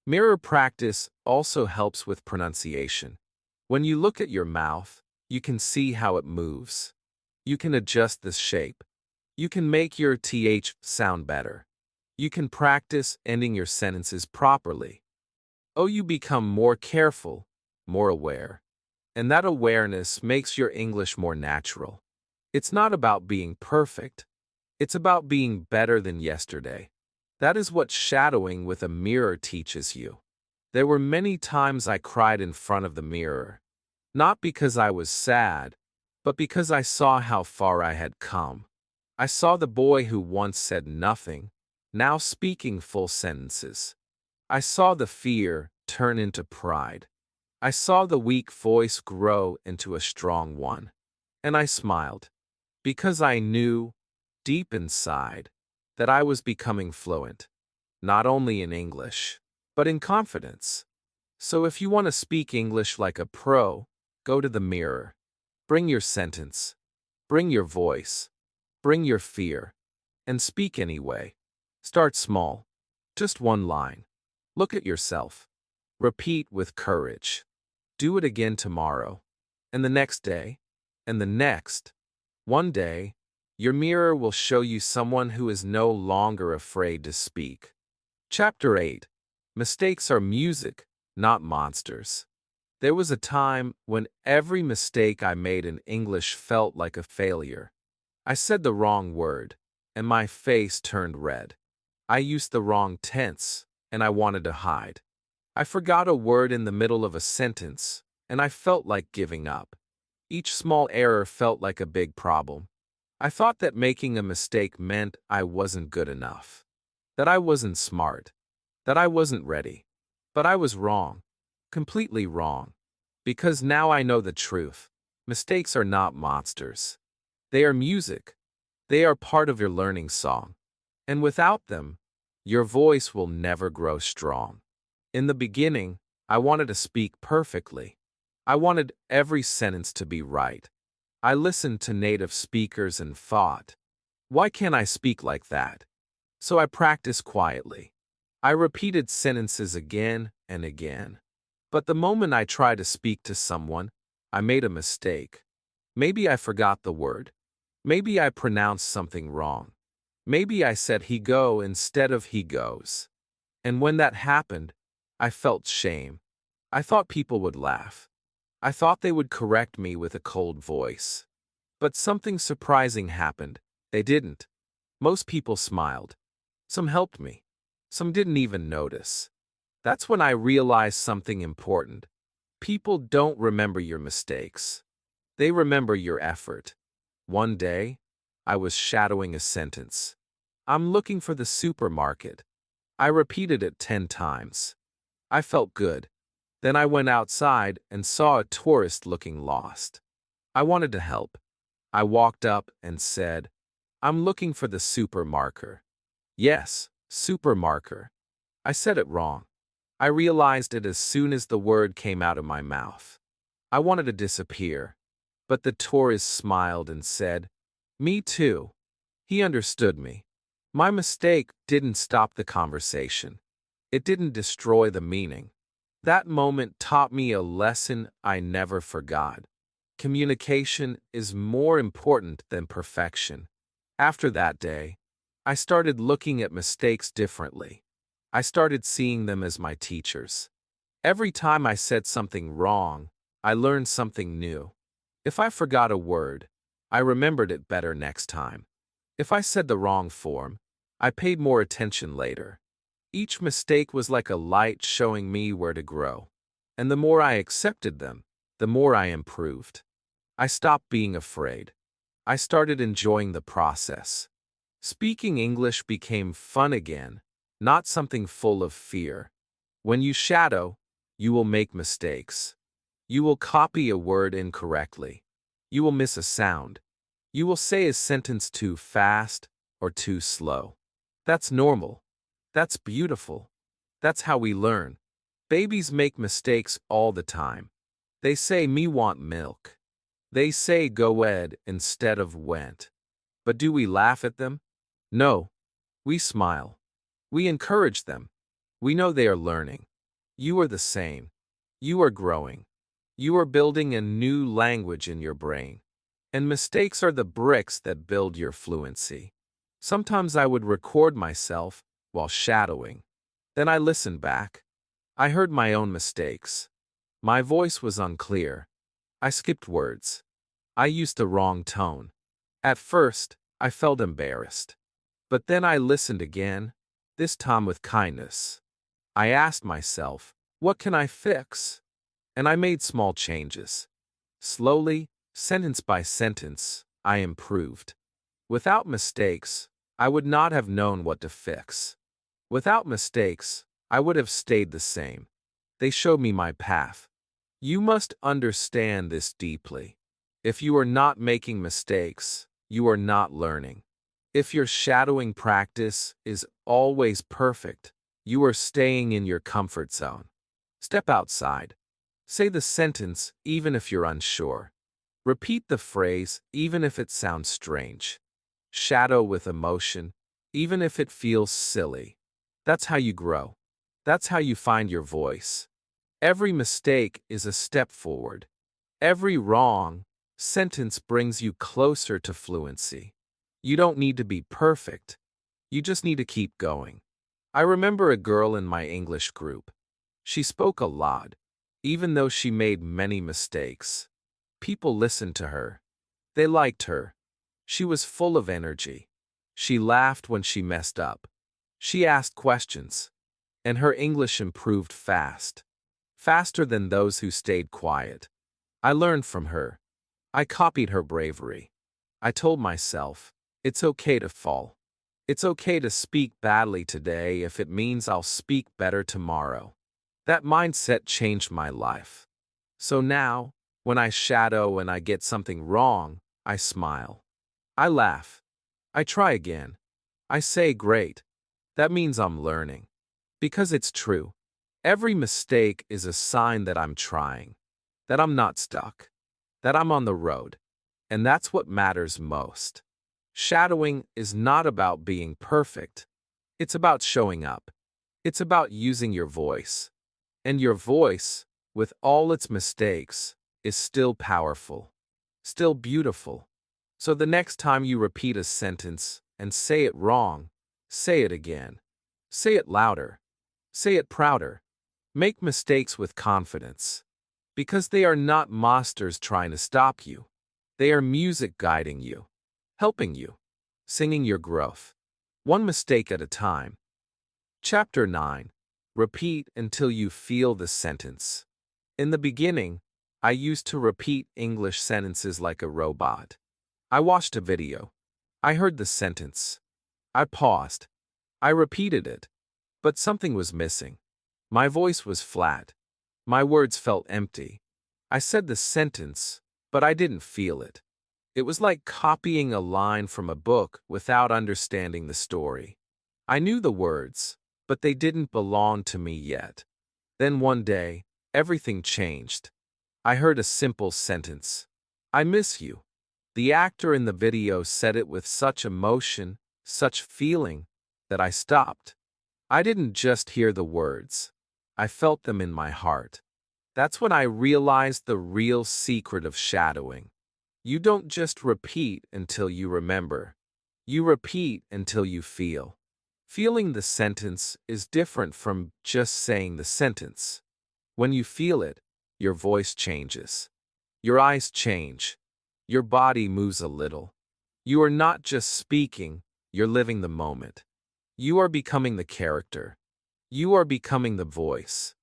Mirror practice also helps with pronunciation. When you look at your mouth, you can see how it moves. You can adjust the shape. You can make your th sound better. You can practice ending your sentences properly. Oh, you become more careful, more aware. And that awareness makes your English more natural. It's not about being perfect. It's about being better than yesterday. That is what shadowing with a mirror teaches you. There were many times I cried in front of the mirror. Not because I was sad, but because I saw how far I had come. I saw the boy who once said nothing, now speaking full sentences. I saw the fear turn into pride. I saw the weak voice grow into a strong one. And I smiled, because I knew, deep inside, that I was becoming fluent, not only in English, but in confidence. So if you want to speak English like a pro, go to the mirror. Bring your sentence. Bring your voice. Bring your fear. And speak anyway. Start small. Just one line. Look at yourself. Repeat with courage. Do it again tomorrow. And the next day. And the next. One day, your mirror will show you someone who is no longer afraid to speak. Chapter 8. Mistakes are music, not monsters. There was a time when every mistake I made in English felt like a failure. I said the wrong word, and my face turned red. I used the wrong tense, and I wanted to hide. I forgot a word in the middle of a sentence, and I felt like giving up. Each small error felt like a big problem. I thought that making a mistake meant I wasn't good enough, that I wasn't smart, that I wasn't ready. But I was wrong, completely wrong, because now I know the truth. Mistakes are not monsters. They are music. They are part of your learning song. And without them, your voice will never grow strong. In the beginning, I wanted to speak perfectly. I wanted every sentence to be right. I listened to native speakers and thought, why can't I speak like that? So I practiced quietly. I repeated sentences again and again. But the moment I tried to speak to someone, I made a mistake. Maybe I forgot the word. Maybe I pronounced something wrong. Maybe I said he go instead of he goes. And when that happened, I felt shame. I thought people would laugh. I thought they would correct me with a cold voice. But something surprising happened. They didn't. Most people smiled. Some helped me. Some didn't even notice. That's when I realized something important. People don't remember your mistakes. They remember your effort. One day, I was shadowing a sentence. I'm looking for the supermarket. I repeated it 10 times. I felt good. Then I went outside and saw a tourist looking lost. I wanted to help. I walked up and said, I'm looking for the supermarker. Yes, supermarker. I said it wrong. I realized it as soon as the word came out of my mouth. I wanted to disappear, but the tourist smiled and said, me too. He understood me. My mistake didn't stop the conversation. It didn't destroy the meaning. That moment taught me a lesson I never forgot. Communication is more important than perfection. After that day, I started looking at mistakes differently. I started seeing them as my teachers. Every time I said something wrong, I learned something new. If I forgot a word, I remembered it better next time. If I said the wrong form, I paid more attention later. Each mistake was like a light showing me where to grow. And the more I accepted them, the more I improved. I stopped being afraid. I started enjoying the process. Speaking English became fun again, not something full of fear. When you shadow, you will make mistakes. You will copy a word incorrectly. You will miss a sound. You will say a sentence too fast or too slow. That's normal. That's beautiful. That's how we learn. Babies make mistakes all the time. They say me want milk. They say go ed instead of went. But do we laugh at them? No. We smile. We encourage them. We know they are learning. You are the same. You are growing. You are building a new language in your brain. And mistakes are the bricks that build your fluency. Sometimes I would record myself while shadowing. Then I listened back. I heard my own mistakes. My voice was unclear. I skipped words. I used the wrong tone. At first, I felt embarrassed. But then I listened again, this time with kindness. I asked myself, what can I fix? And I made small changes. Slowly, sentence by sentence, I improved. Without mistakes, I would not have known what to fix. Without mistakes, I would have stayed the same. They showed me my path. You must understand this deeply. If you are not making mistakes, you are not learning. If your shadowing practice is always perfect, you are staying in your comfort zone. Step outside. Say the sentence even if you're unsure. Repeat the phrase even if it sounds strange. Shadow with emotion, even if it feels silly. That's how you grow. That's how you find your voice. Every mistake is a step forward. Every wrong sentence brings you closer to fluency. You don't need to be perfect. You just need to keep going. I remember a girl in my English group. She spoke a lot, even though she made many mistakes. People listened to her. They liked her. She was full of energy. She laughed when she messed up. She asked questions. And her English improved fast. Faster than those who stayed quiet. I learned from her. I copied her bravery. I told myself, it's okay to fall. It's okay to speak badly today if it means I'll speak better tomorrow. That mindset changed my life. So now, when I shadow and I get something wrong, I smile. I laugh. I try again. I say great. That means I'm learning. Because it's true. Every mistake is a sign that I'm trying. That I'm not stuck. That I'm on the road. And that's what matters most. Shadowing is not about being perfect. It's about showing up. It's about using your voice. And your voice, with all its mistakes, is still powerful. Still beautiful. So the next time you repeat a sentence and say it wrong, say it again. Say it louder. Say it prouder. Make mistakes with confidence. Because they are not monsters trying to stop you. They are music guiding you. Helping you. Singing your growth. One mistake at a time. Chapter 9. Repeat until you feel the sentence. In the beginning, I used to repeat English sentences like a robot. I watched a video. I heard the sentence. I paused. I repeated it. But something was missing. My voice was flat. My words felt empty. I said the sentence, but I didn't feel it. It was like copying a line from a book without understanding the story. I knew the words, but they didn't belong to me yet. Then one day, everything changed. I heard a simple sentence. I miss you. The actor in the video said it with such emotion, such feeling, that I stopped. I didn't just hear the words. I felt them in my heart. That's when I realized the real secret of shadowing. You don't just repeat until you remember. You repeat until you feel. Feeling the sentence is different from just saying the sentence. When you feel it, your voice changes. Your eyes change. Your body moves a little. You are not just speaking, you're living the moment. You are becoming the character. You are becoming the voice.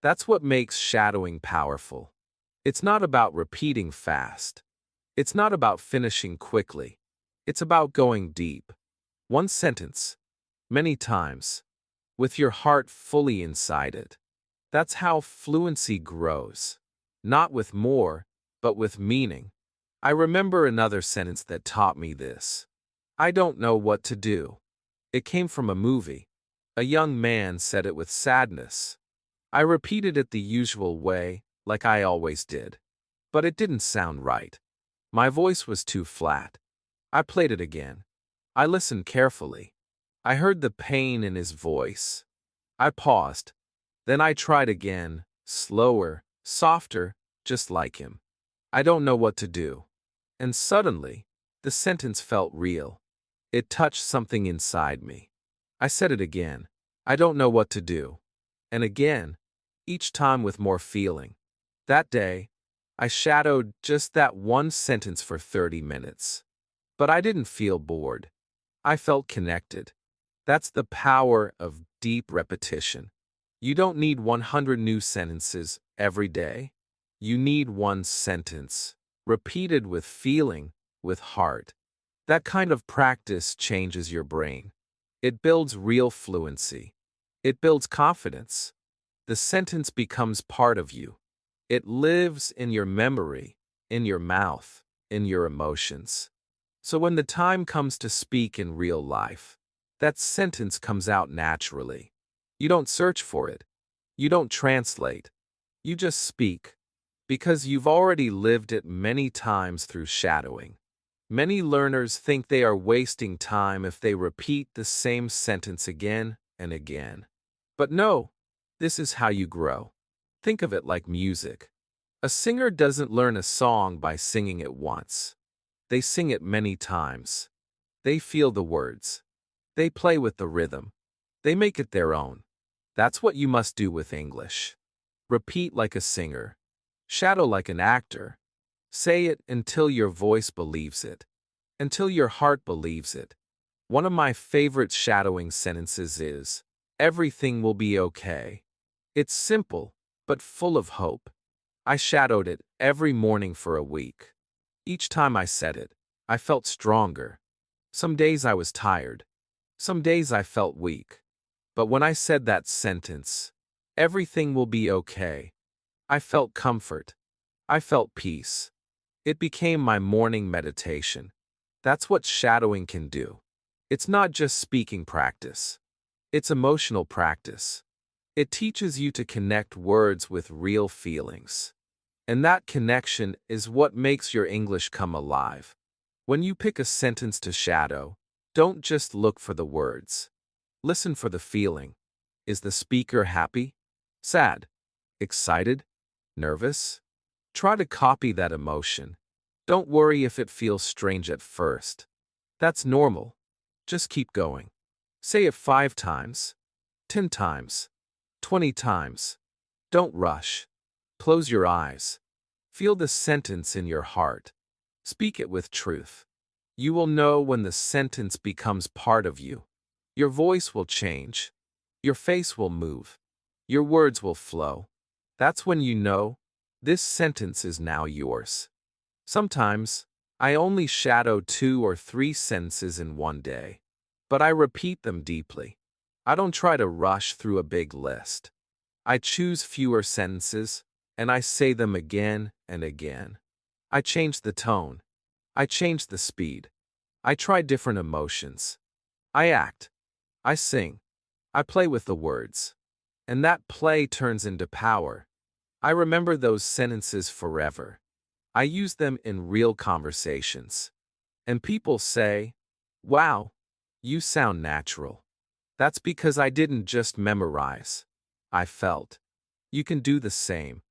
That's what makes shadowing powerful. It's not about repeating fast. It's not about finishing quickly. It's about going deep. One sentence, many times, with your heart fully inside it. That's how fluency grows. Not with more, but with meaning. I remember another sentence that taught me this. I don't know what to do. It came from a movie. A young man said it with sadness. I repeated it the usual way, like I always did. But it didn't sound right. My voice was too flat. I played it again. I listened carefully. I heard the pain in his voice. I paused. Then I tried again, slower, softer, just like him. I don't know what to do. And suddenly, the sentence felt real. It touched something inside me. I said it again. I don't know what to do. And again, each time with more feeling. That day, I shadowed just that one sentence for 30 minutes. But I didn't feel bored. I felt connected. That's the power of deep repetition. You don't need 100 new sentences every day. You need one sentence, repeated with feeling, with heart. That kind of practice changes your brain. It builds real fluency. It builds confidence. The sentence becomes part of you. It lives in your memory, in your mouth, in your emotions. So when the time comes to speak in real life, that sentence comes out naturally. You don't search for it. You don't translate. You just speak. Because you've already lived it many times through shadowing. Many learners think they are wasting time if they repeat the same sentence again and again. But no, this is how you grow. Think of it like music. A singer doesn't learn a song by singing it once. They sing it many times. They feel the words. They play with the rhythm. They make it their own. That's what you must do with English. Repeat like a singer. Shadow like an actor. Say it until your voice believes it. Until your heart believes it. One of my favorite shadowing sentences is, "Everything will be okay." It's simple, but full of hope. I shadowed it every morning for a week. Each time I said it, I felt stronger. Some days I was tired. Some days I felt weak. But when I said that sentence, "Everything will be okay," I felt comfort. I felt peace. It became my morning meditation. That's what shadowing can do. It's not just speaking practice. It's emotional practice. It teaches you to connect words with real feelings. And that connection is what makes your English come alive. When you pick a sentence to shadow, don't just look for the words. Listen for the feeling. Is the speaker happy? Sad? Excited? Nervous? Try to copy that emotion. Don't worry if it feels strange at first. That's normal. Just keep going. Say it 5 times, 10 times, 20 times. Don't rush. Close your eyes. Feel the sentence in your heart. Speak it with truth. You will know when the sentence becomes part of you. Your voice will change. Your face will move. Your words will flow. That's when you know this sentence is now yours. Sometimes, I only shadow 2 or 3 sentences in one day. But I repeat them deeply. I don't try to rush through a big list. I choose fewer sentences, and I say them again and again. I change the tone. I change the speed. I try different emotions. I act. I sing. I play with the words. And that play turns into power. I remember those sentences forever. I use them in real conversations. And people say, "Wow, You sound natural. That's because I didn't just memorize. I felt. You can do the same.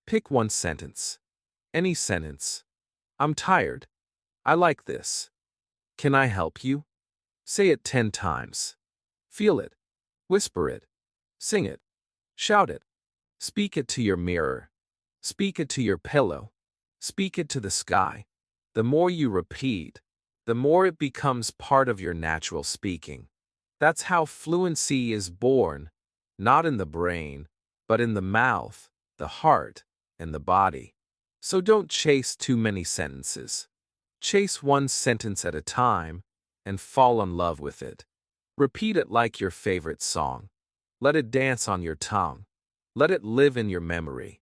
Pick one sentence. Any sentence. I'm tired. I like this. Can I help you? Say it 10 times. Feel it. Whisper it. Sing it. Shout it. Speak it to your mirror. Speak it to your pillow. Speak it to the sky. The more you repeat, the more it becomes part of your natural speaking. That's how fluency is born, not in the brain, but in the mouth, the heart, and the body. So don't chase too many sentences. Chase one sentence at a time and fall in love with it. Repeat it like your favorite song. Let it dance on your tongue. Let it live in your memory.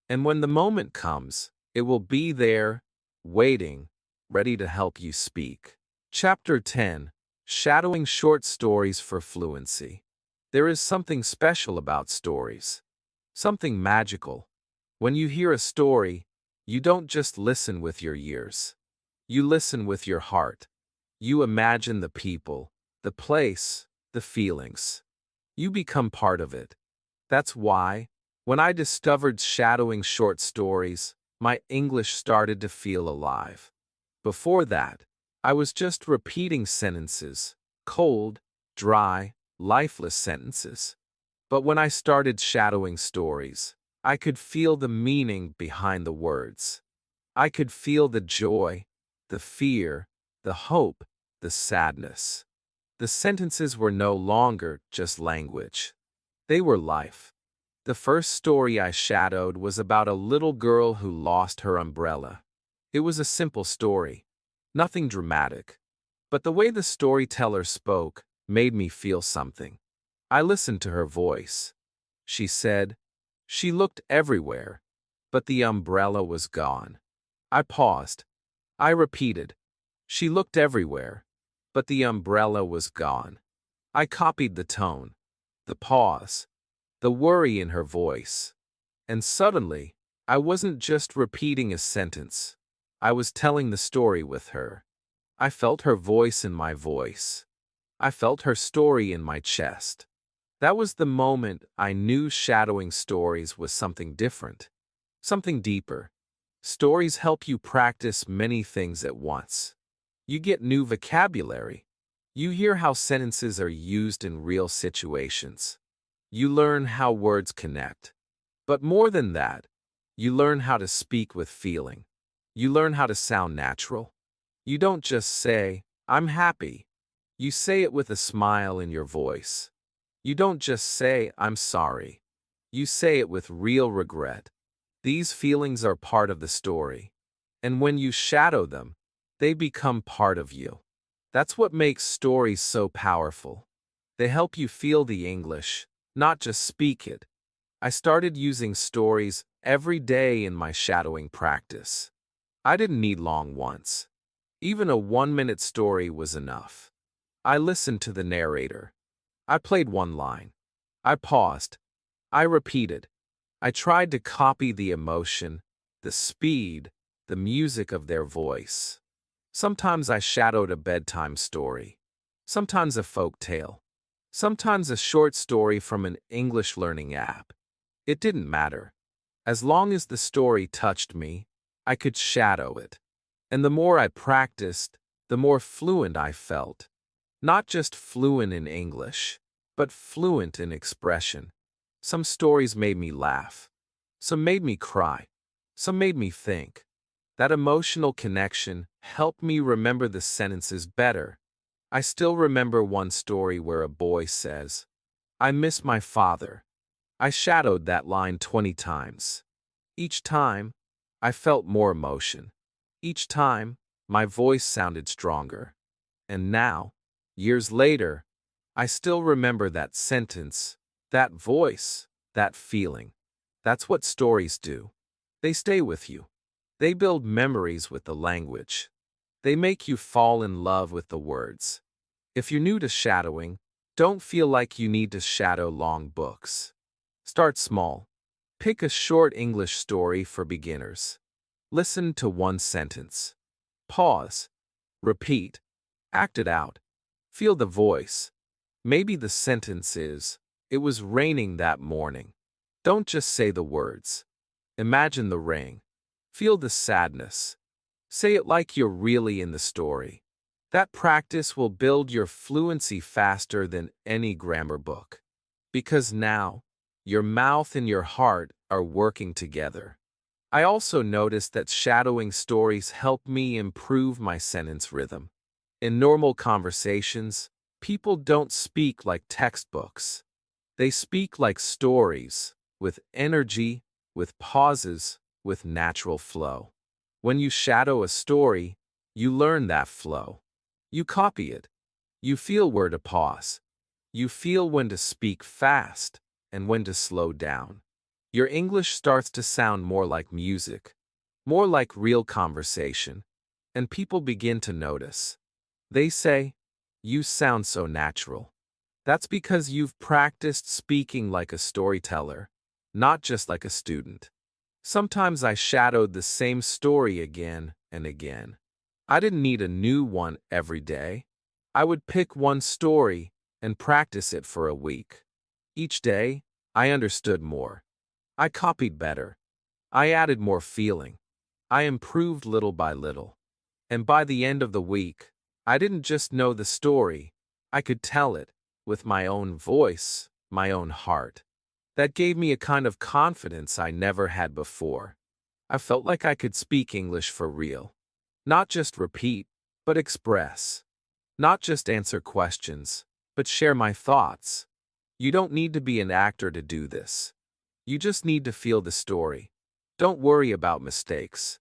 And when the moment comes, it will be there, waiting, ready to help you speak. Chapter 10. Shadowing Short Stories for Fluency. There is something special about stories. Something magical. When you hear a story, you don't just listen with your ears. You listen with your heart. You imagine the people, the place, the feelings. You become part of it. That's why, when I discovered shadowing short stories, my English started to feel alive. Before that, I was just repeating sentences, cold, dry, lifeless sentences. But when I started shadowing stories, I could feel the meaning behind the words. I could feel the joy, the fear, the hope, the sadness. The sentences were no longer just language. They were life. The first story I shadowed was about a little girl who lost her umbrella. It was a simple story, nothing dramatic. But the way the storyteller spoke made me feel something. I listened to her voice. She said, she looked everywhere, but the umbrella was gone. I paused. I repeated, she looked everywhere, but the umbrella was gone. I copied the tone, the pause, the worry in her voice. And suddenly, I wasn't just repeating a sentence. I was telling the story with her. I felt her voice in my voice. I felt her story in my chest. That was the moment I knew shadowing stories was something different, something deeper. Stories help you practice many things at once. You get new vocabulary. You hear how sentences are used in real situations. You learn how words connect. But more than that, you learn how to speak with feeling. You learn how to sound natural. You don't just say, I'm happy. You say it with a smile in your voice. You don't just say, I'm sorry. You say it with real regret. These feelings are part of the story. And when you shadow them, they become part of you. That's what makes stories so powerful. They help you feel the English, not just speak it. I started using stories every day in my shadowing practice. I didn't need long ones. Even a 1-minute story was enough. I listened to the narrator. I played one line. I paused. I repeated. I tried to copy the emotion, the speed, the music of their voice. Sometimes I shadowed a bedtime story. Sometimes a folk tale. Sometimes a short story from an English learning app. It didn't matter. As long as the story touched me, I could shadow it. And the more I practiced, the more fluent I felt. Not just fluent in English, but fluent in expression. Some stories made me laugh. Some made me cry. Some made me think. That emotional connection helped me remember the sentences better. I still remember one story where a boy says, I miss my father. I shadowed that line 20 times. Each time, I felt more emotion. Each time, my voice sounded stronger. And now, years later, I still remember that sentence, that voice, that feeling. That's what stories do. They stay with you. They build memories with the language. They make you fall in love with the words. If you're new to shadowing, don't feel like you need to shadow long books. Start small. Pick a short English story for beginners. Listen to one sentence. Pause. Repeat. Act it out. Feel the voice. Maybe the sentence is, "It was raining that morning." Don't just say the words. Imagine the rain. Feel the sadness. Say it like you're really in the story. That practice will build your fluency faster than any grammar book. Because now, your mouth and your heart are working together. I also noticed that shadowing stories help me improve my sentence rhythm. In normal conversations, people don't speak like textbooks. They speak like stories, with energy, with pauses, with natural flow. When you shadow a story, you learn that flow. You copy it. You feel where to pause. You feel when to speak fast and when to slow down. Your English starts to sound more like music, more like real conversation, and people begin to notice. They say, "You sound so natural." That's because you've practiced speaking like a storyteller, not just like a student. Sometimes I shadowed the same story again and again. I didn't need a new one every day. I would pick one story and practice it for a week. Each day, I understood more. I copied better. I added more feeling. I improved little by little. And by the end of the week, I didn't just know the story, I could tell it with my own voice, my own heart. That gave me a kind of confidence I never had before. I felt like I could speak English for real. Not just repeat, but express. Not just answer questions, but share my thoughts. You don't need to be an actor to do this. You just need to feel the story. Don't worry about mistakes.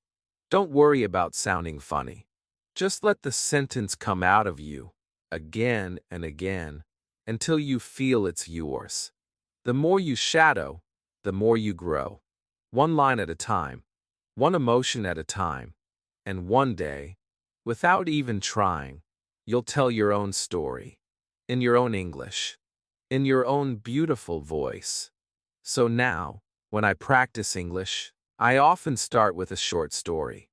Don't worry about sounding funny. Just let the sentence come out of you, again and again, until you feel it's yours. The more you shadow, the more you grow. One line at a time, one emotion at a time, and one day, without even trying, you'll tell your own story, in your own English, in your own beautiful voice. So now, when I practice English, I often start with a short story.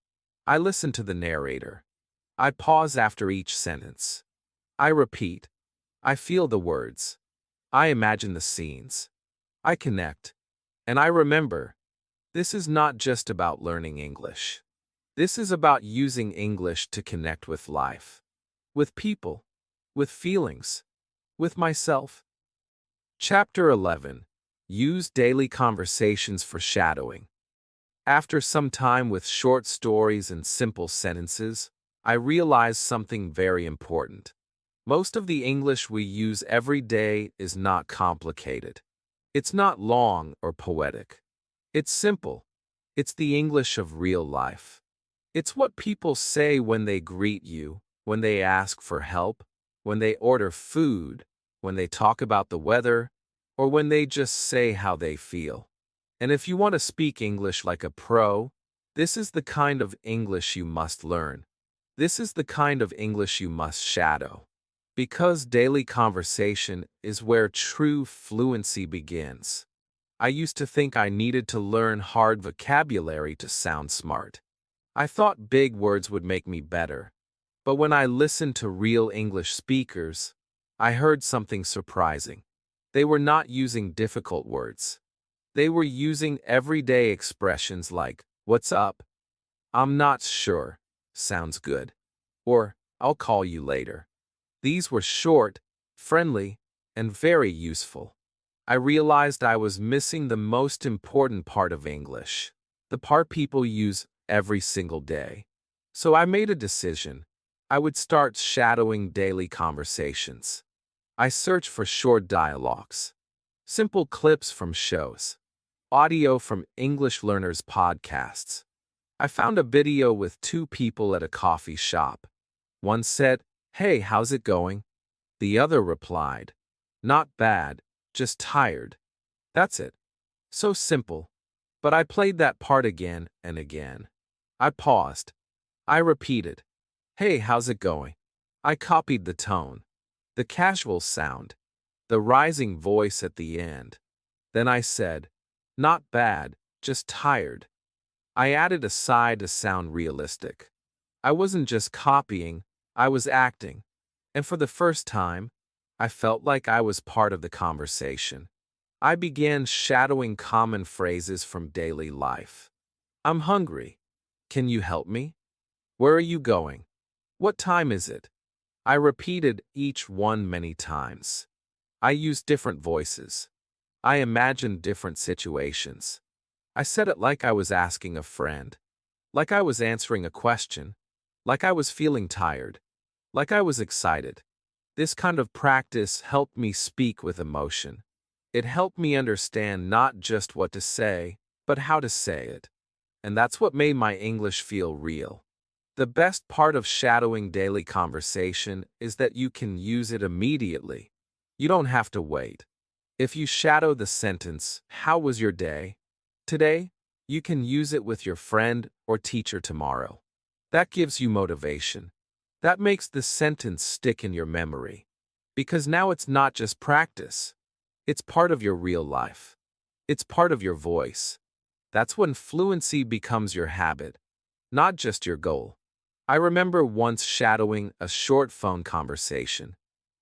I listen to the narrator. I pause after each sentence. I repeat. I feel the words. I imagine the scenes. I connect. And I remember, this is not just about learning English. This is about using English to connect with life, with people, with feelings, with myself. Chapter 11. Use daily conversations for shadowing. After some time with short stories and simple sentences, I realized something very important. Most of the English we use every day is not complicated. It's not long or poetic. It's simple. It's the English of real life. It's what people say when they greet you, when they ask for help, when they order food, when they talk about the weather, or when they just say how they feel. And if you want to speak English like a pro, this is the kind of English you must learn. This is the kind of English you must shadow. Because daily conversation is where true fluency begins. I used to think I needed to learn hard vocabulary to sound smart. I thought big words would make me better. But when I listened to real English speakers, I heard something surprising. They were not using difficult words. They were using everyday expressions like, "What's up?" "I'm not sure." "Sounds good." Or, "I'll call you later." These were short, friendly, and very useful. I realized I was missing the most important part of English, the part people use every single day. So I made a decision. I would start shadowing daily conversations. I searched for short dialogues, simple clips from shows, audio from English learners' podcasts. I found a video with two people at a coffee shop. One said, "Hey, how's it going?" The other replied, "Not bad, just tired." That's it. So simple. But I played that part again and again. I paused. I repeated, "Hey, how's it going?" I copied the tone, the casual sound, the rising voice at the end. Then I said, "Not bad, just tired." I added a sigh to sound realistic. I wasn't just copying, I was acting. And for the first time, I felt like I was part of the conversation. I began shadowing common phrases from daily life. I'm hungry. Can you help me? Where are you going? What time is it? I repeated each one many times. I used different voices. I imagined different situations. I said it like I was asking a friend, like I was answering a question, like I was feeling tired, like I was excited. This kind of practice helped me speak with emotion. It helped me understand not just what to say, but how to say it. And that's what made my English feel real. The best part of shadowing daily conversation is that you can use it immediately. You don't have to wait. If you shadow the sentence, "How was your day?" today, you can use it with your friend or teacher tomorrow. That gives you motivation. That makes the sentence stick in your memory. Because now it's not just practice. It's part of your real life. It's part of your voice. That's when fluency becomes your habit, not just your goal. I remember once shadowing a short phone conversation.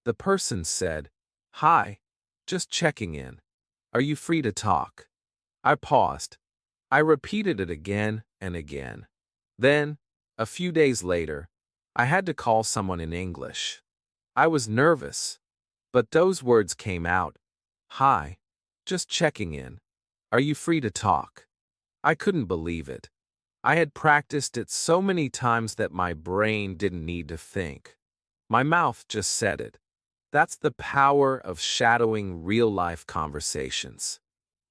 The person said, "Hi, just checking in. Are you free to talk?" I paused. I repeated it again and again. Then, a few days later, I had to call someone in English. I was nervous, but those words came out. "Hi, just checking in. Are you free to talk?" I couldn't believe it. I had practiced it so many times that my brain didn't need to think. My mouth just said it. That's the power of shadowing real-life conversations.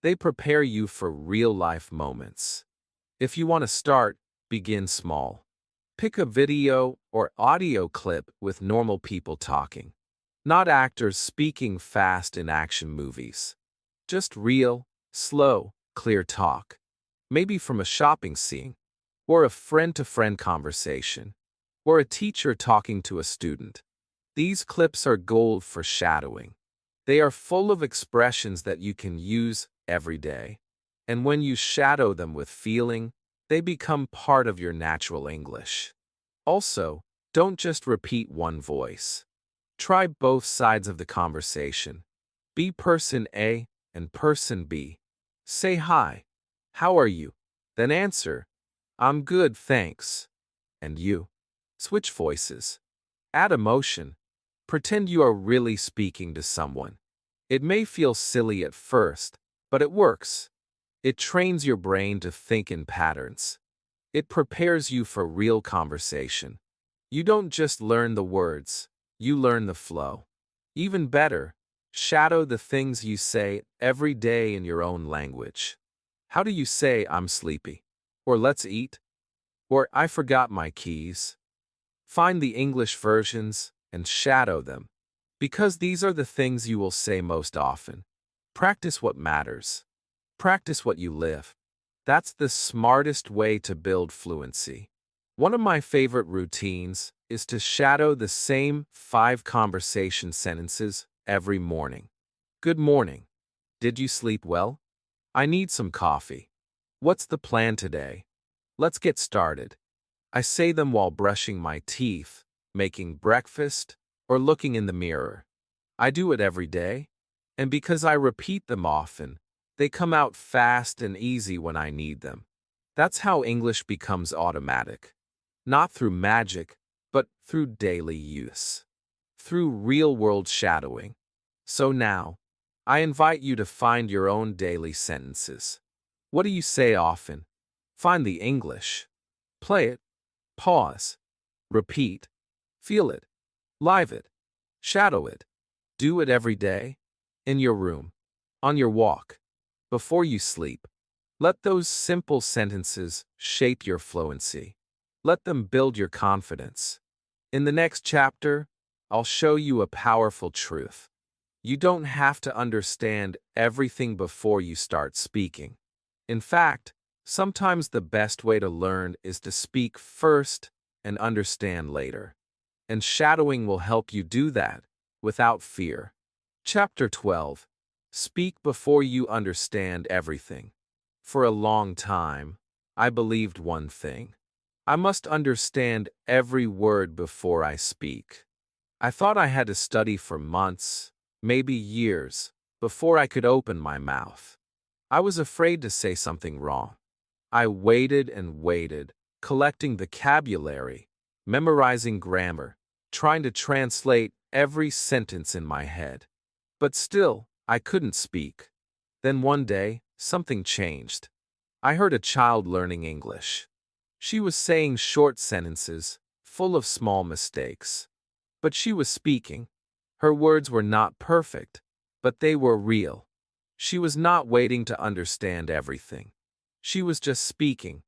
They prepare you for real-life moments. If you want to start, begin small. Pick a video or audio clip with normal people talking. Not actors speaking fast in action movies. Just real, slow, clear talk. Maybe from a shopping scene, or a friend-to-friend conversation, or a teacher talking to a student. These clips are gold for shadowing. They are full of expressions that you can use every day. And when you shadow them with feeling, they become part of your natural English. Also, don't just repeat one voice. Try both sides of the conversation. Be person A and person B. Say hi. How are you? Then answer, "I'm good, thanks." And you? Switch voices. Add emotion. Pretend you are really speaking to someone. It may feel silly at first, but it works. It trains your brain to think in patterns. It prepares you for real conversation. You don't just learn the words, you learn the flow. Even better, shadow the things you say every day in your own language. How do you say "I'm sleepy"? Or "let's eat"? Or "I forgot my keys"? Find the English versions and shadow them, because these are the things you will say most often. Practice what matters. Practice what you live. That's the smartest way to build fluency. One of my favorite routines is to shadow the same 5 conversation sentences every morning. Good morning. Did you sleep well? I need some coffee. What's the plan today? Let's get started. I say them while brushing my teeth, making breakfast, or looking in the mirror. I do it every day, and because I repeat them often, they come out fast and easy when I need them. That's how English becomes automatic. Not through magic, but through daily use. Through real-world shadowing. So now, I invite you to find your own daily sentences. What do you say often? Find the English. Play it. Pause. Repeat. Feel it. Live it. Shadow it. Do it every day. In your room. On your walk. Before you sleep. Let those simple sentences shape your fluency. Let them build your confidence. In the next chapter, I'll show you a powerful truth. You don't have to understand everything before you start speaking. In fact, sometimes the best way to learn is to speak first and understand later. And shadowing will help you do that without fear. Chapter 12. Speak before you understand everything. For a long time, I believed one thing. I must understand every word before I speak. I thought I had to study for months, maybe years, before I could open my mouth. I was afraid to say something wrong. I waited and waited, collecting vocabulary, memorizing grammar, trying to translate every sentence in my head. But still, I couldn't speak. Then one day, something changed. I heard a child learning English. She was saying short sentences, full of small mistakes. But she was speaking. Her words were not perfect, but they were real. She was not waiting to understand everything. She was just speaking,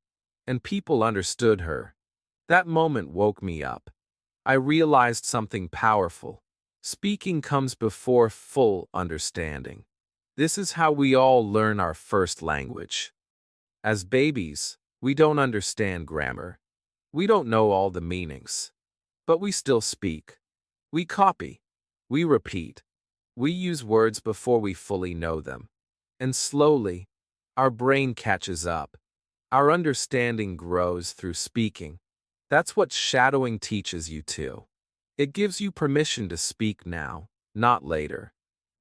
and people understood her. That moment woke me up. I realized something powerful. Speaking comes before full understanding. This is how we all learn our first language. As babies, we don't understand grammar. We don't know all the meanings. But we still speak. We copy. We repeat. We use words before we fully know them. And slowly, our brain catches up. Our understanding grows through speaking. That's what shadowing teaches you too. It gives you permission to speak now, not later.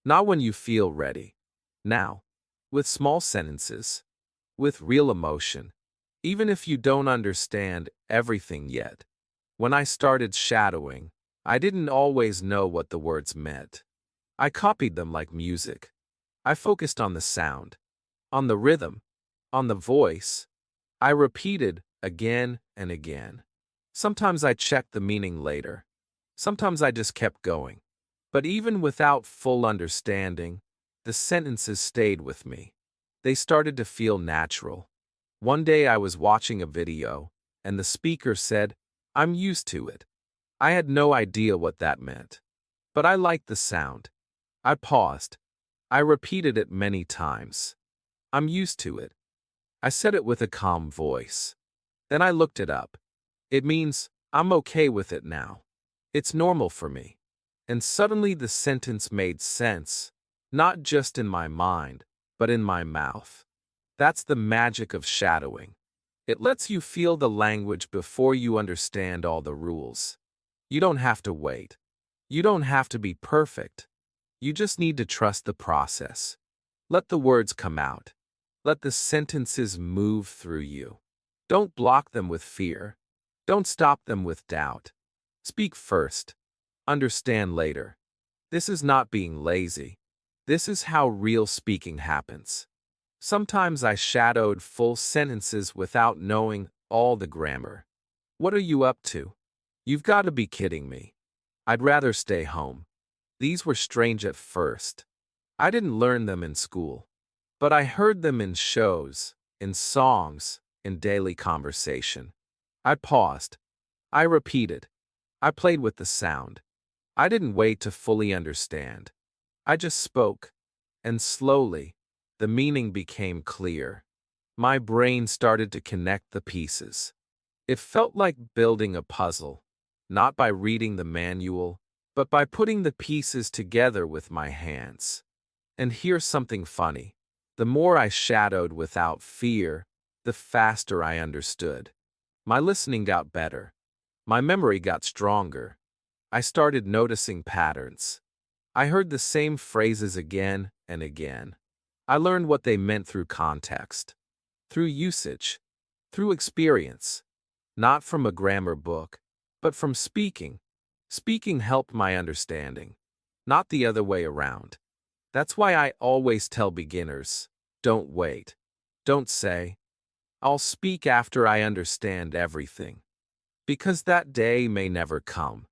Not when you feel ready. Now. With small sentences. With real emotion. Even if you don't understand everything yet. When I started shadowing, I didn't always know what the words meant. I copied them like music. I focused on the sound, on the rhythm, on the voice. I repeated again and again. Sometimes I checked the meaning later. Sometimes I just kept going. But even without full understanding, the sentences stayed with me. They started to feel natural. One day I was watching a video, and the speaker said, "I'm used to it." I had no idea what that meant. But I liked the sound. I paused. I repeated it many times. "I'm used to it." I said it with a calm voice. Then I looked it up. It means, I'm okay with it now. It's normal for me. And suddenly the sentence made sense, not just in my mind, but in my mouth. That's the magic of shadowing. It lets you feel the language before you understand all the rules. You don't have to wait. You don't have to be perfect. You just need to trust the process. Let the words come out. Let the sentences move through you. Don't block them with fear. Don't stop them with doubt. Speak first. Understand later. This is not being lazy. This is how real speaking happens. Sometimes I shadowed full sentences without knowing all the grammar. What are you up to? You've got to be kidding me. I'd rather stay home. These were strange at first. I didn't learn them in school. But I heard them in shows, in songs, in daily conversation. I paused. I repeated. I played with the sound. I didn't wait to fully understand. I just spoke. And slowly, the meaning became clear. My brain started to connect the pieces. It felt like building a puzzle, not by reading the manual, but by putting the pieces together with my hands. And here's something funny. The more I shadowed without fear, the faster I understood. My listening got better. My memory got stronger. I started noticing patterns. I heard the same phrases again and again. I learned what they meant through context, through usage, through experience. Not from a grammar book, but from speaking. Speaking helped my understanding, not the other way around. That's why I always tell beginners, don't wait. Don't say, I'll speak after I understand everything. Because that day may never come.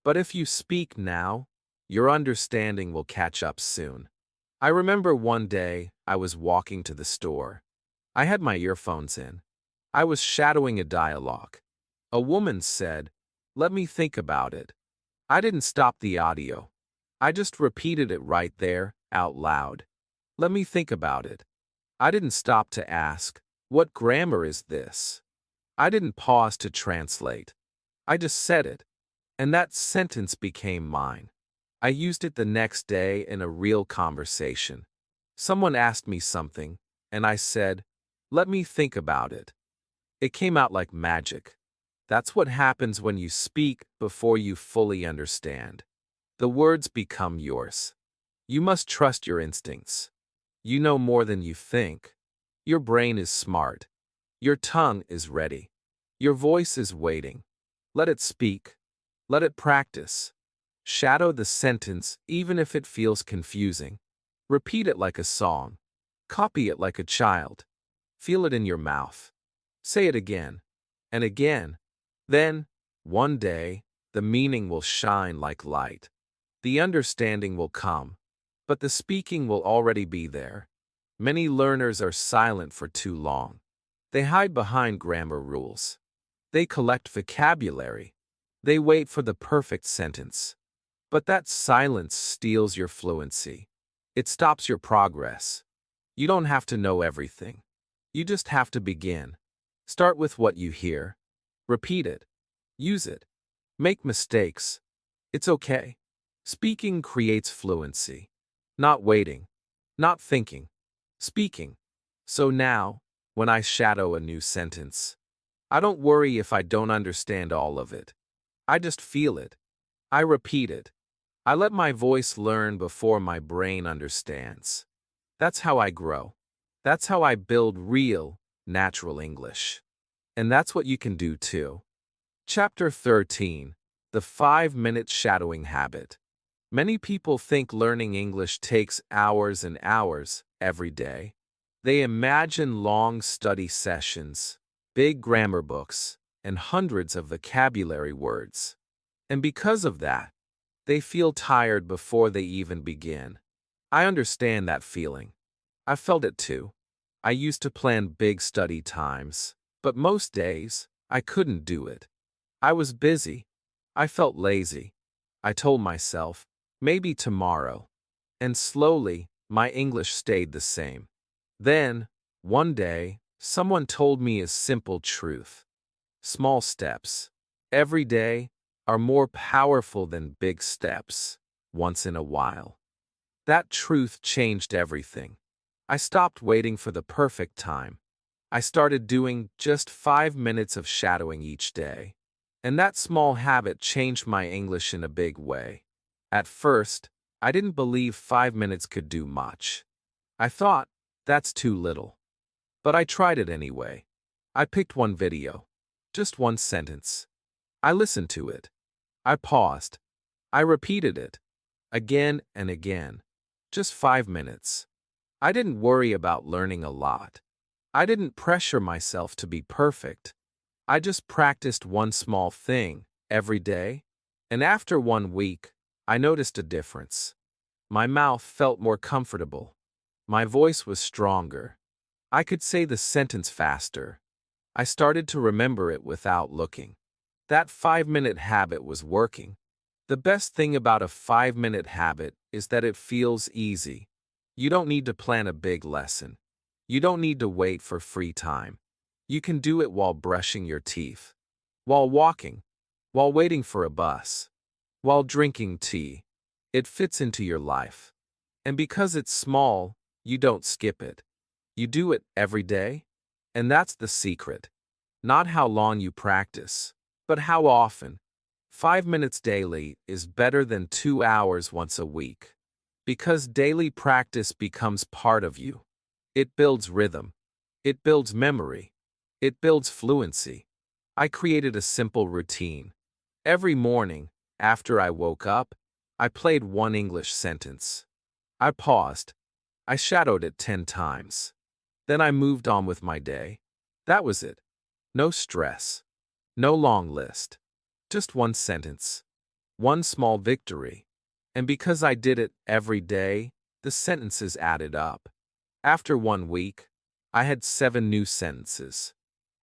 But if you speak now, your understanding will catch up soon. I remember one day I was walking to the store. I had my earphones in. I was shadowing a dialogue. A woman said, "Let me think about it." I didn't stop the audio. I just repeated it right there, out loud. Let me think about it. I didn't stop to ask, what grammar is this? I didn't pause to translate. I just said it. And that sentence became mine. I used it the next day in a real conversation. Someone asked me something, and I said, let me think about it. It came out like magic. That's what happens when you speak before you fully understand. The words become yours. You must trust your instincts. You know more than you think. Your brain is smart. Your tongue is ready. Your voice is waiting. Let it speak. Let it practice. Shadow the sentence even if it feels confusing. Repeat it like a song. Copy it like a child. Feel it in your mouth. Say it again and again. Then, one day, the meaning will shine like light. The understanding will come, but the speaking will already be there. Many learners are silent for too long. They hide behind grammar rules. They collect vocabulary. They wait for the perfect sentence. But that silence steals your fluency. It stops your progress. You don't have to know everything. You just have to begin. Start with what you hear. Repeat it. Use it. Make mistakes. It's okay. Speaking creates fluency. Not waiting. Not thinking. Speaking. So now, when I shadow a new sentence, I don't worry if I don't understand all of it. I just feel it. I repeat it. I let my voice learn before my brain understands. That's how I grow. That's how I build real, natural English. And that's what you can do too. Chapter 13. The 5-minute shadowing habit. Many people think learning English takes hours and hours every day. They imagine long study sessions, big grammar books, and hundreds of vocabulary words. And because of that, they feel tired before they even begin. I understand that feeling. I felt it too. I used to plan big study times, but most days, I couldn't do it. I was busy. I felt lazy. I told myself, maybe tomorrow. And slowly, my English stayed the same. Then, one day, someone told me a simple truth. Small steps, every day, are more powerful than big steps, once in a while. That truth changed everything. I stopped waiting for the perfect time. I started doing just 5 minutes of shadowing each day. And that small habit changed my English in a big way. At first, I didn't believe 5 minutes could do much. I thought, that's too little. But I tried it anyway. I picked one video, just one sentence. I listened to it. I paused. I repeated it. Again and again. Just 5 minutes. I didn't worry about learning a lot. I didn't pressure myself to be perfect. I just practiced one small thing every day. And after 1 week, I noticed a difference. My mouth felt more comfortable. My voice was stronger. I could say the sentence faster. I started to remember it without looking. That 5-minute habit was working. The best thing about a 5-minute habit is that it feels easy. You don't need to plan a big lesson. You don't need to wait for free time. You can do it while brushing your teeth, while walking, while waiting for a bus, while drinking tea. It fits into your life. And because it's small, you don't skip it. You do it every day. And that's the secret. Not how long you practice, but how often. 5 minutes daily is better than 2 hours once a week. Because daily practice becomes part of you. It builds rhythm. It builds memory. It builds fluency. I created a simple routine. Every morning, after I woke up, I played one English sentence. I paused. I shadowed it 10 times. Then I moved on with my day. That was it. No stress. No long list. Just one sentence. One small victory. And because I did it every day, the sentences added up. After 1 week, I had 7 new sentences.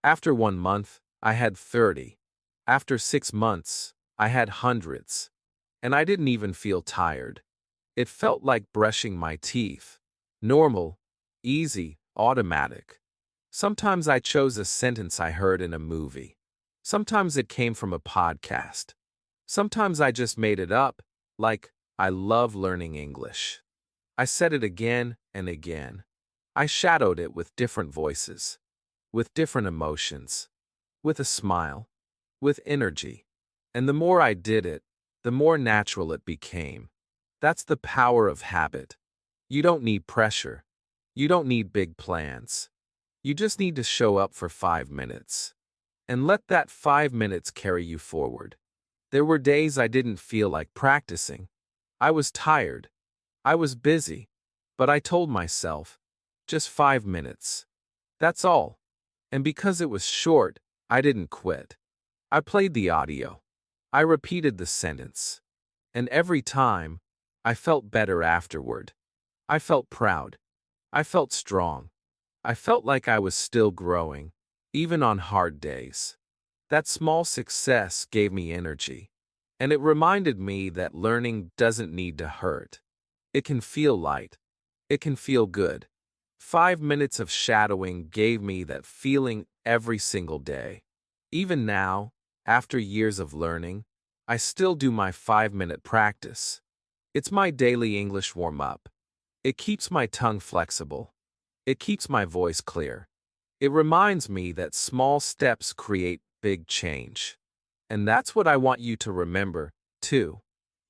After 1 month, I had 30. After 6 months, I had hundreds. And I didn't even feel tired. It felt like brushing my teeth. Normal, easy, automatic. Sometimes I chose a sentence I heard in a movie. Sometimes it came from a podcast. Sometimes I just made it up, like, I love learning English. I said it again and again. I shadowed it with different voices, with different emotions, with a smile, with energy. And the more I did it, the more natural it became. That's the power of habit. You don't need pressure. You don't need big plans. You just need to show up for 5 minutes. And let that 5 minutes carry you forward. There were days I didn't feel like practicing. I was tired. I was busy. But I told myself, just 5 minutes. That's all. And because it was short, I didn't quit. I played the audio. I repeated the sentence. And every time, I felt better afterward. I felt proud. I felt strong. I felt like I was still growing, even on hard days. That small success gave me energy. And it reminded me that learning doesn't need to hurt. It can feel light. It can feel good. 5 minutes of shadowing gave me that feeling every single day. Even now, after years of learning, I still do my 5-minute practice. It's my daily English warm-up. It keeps my tongue flexible. It keeps my voice clear. It reminds me that small steps create big change. And that's what I want you to remember, too.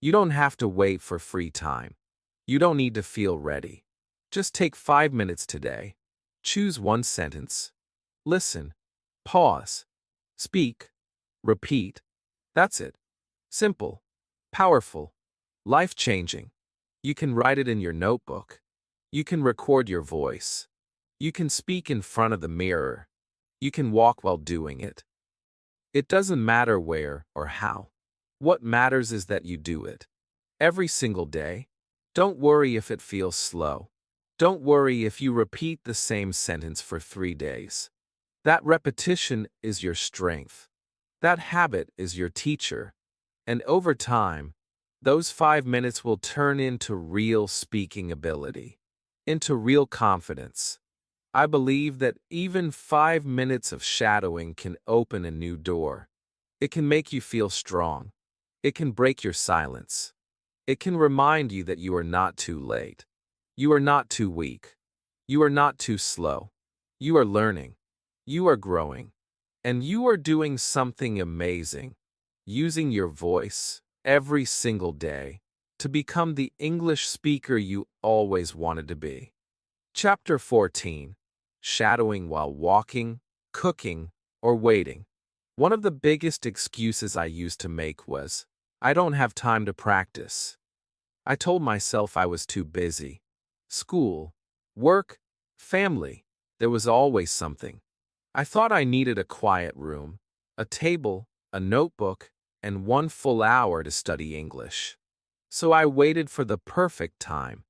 You don't have to wait for free time. You don't need to feel ready. Just take 5 minutes today. Choose one sentence. Listen. Pause. Speak. Repeat. That's it. Simple. Powerful. Life-changing. You can write it in your notebook. You can record your voice. You can speak in front of the mirror. You can walk while doing it. It doesn't matter where or how. What matters is that you do it. Every single day. Don't worry if it feels slow. Don't worry if you repeat the same sentence for 3 days. That repetition is your strength. That habit is your teacher. And over time, those 5 minutes will turn into real speaking ability, into real confidence. I believe that even 5 minutes of shadowing can open a new door. It can make you feel strong. It can break your silence. It can remind you that you are not too late. You are not too weak. You are not too slow. You are learning. You are growing. And you are doing something amazing, using your voice every single day to become the English speaker you always wanted to be. Chapter 14. Shadowing while walking, cooking, or waiting. One of the biggest excuses I used to make was, I don't have time to practice. I told myself I was too busy. School, work, family, there was always something. I thought I needed a quiet room, a table, a notebook, and 1 full hour to study English. So I waited for the perfect time.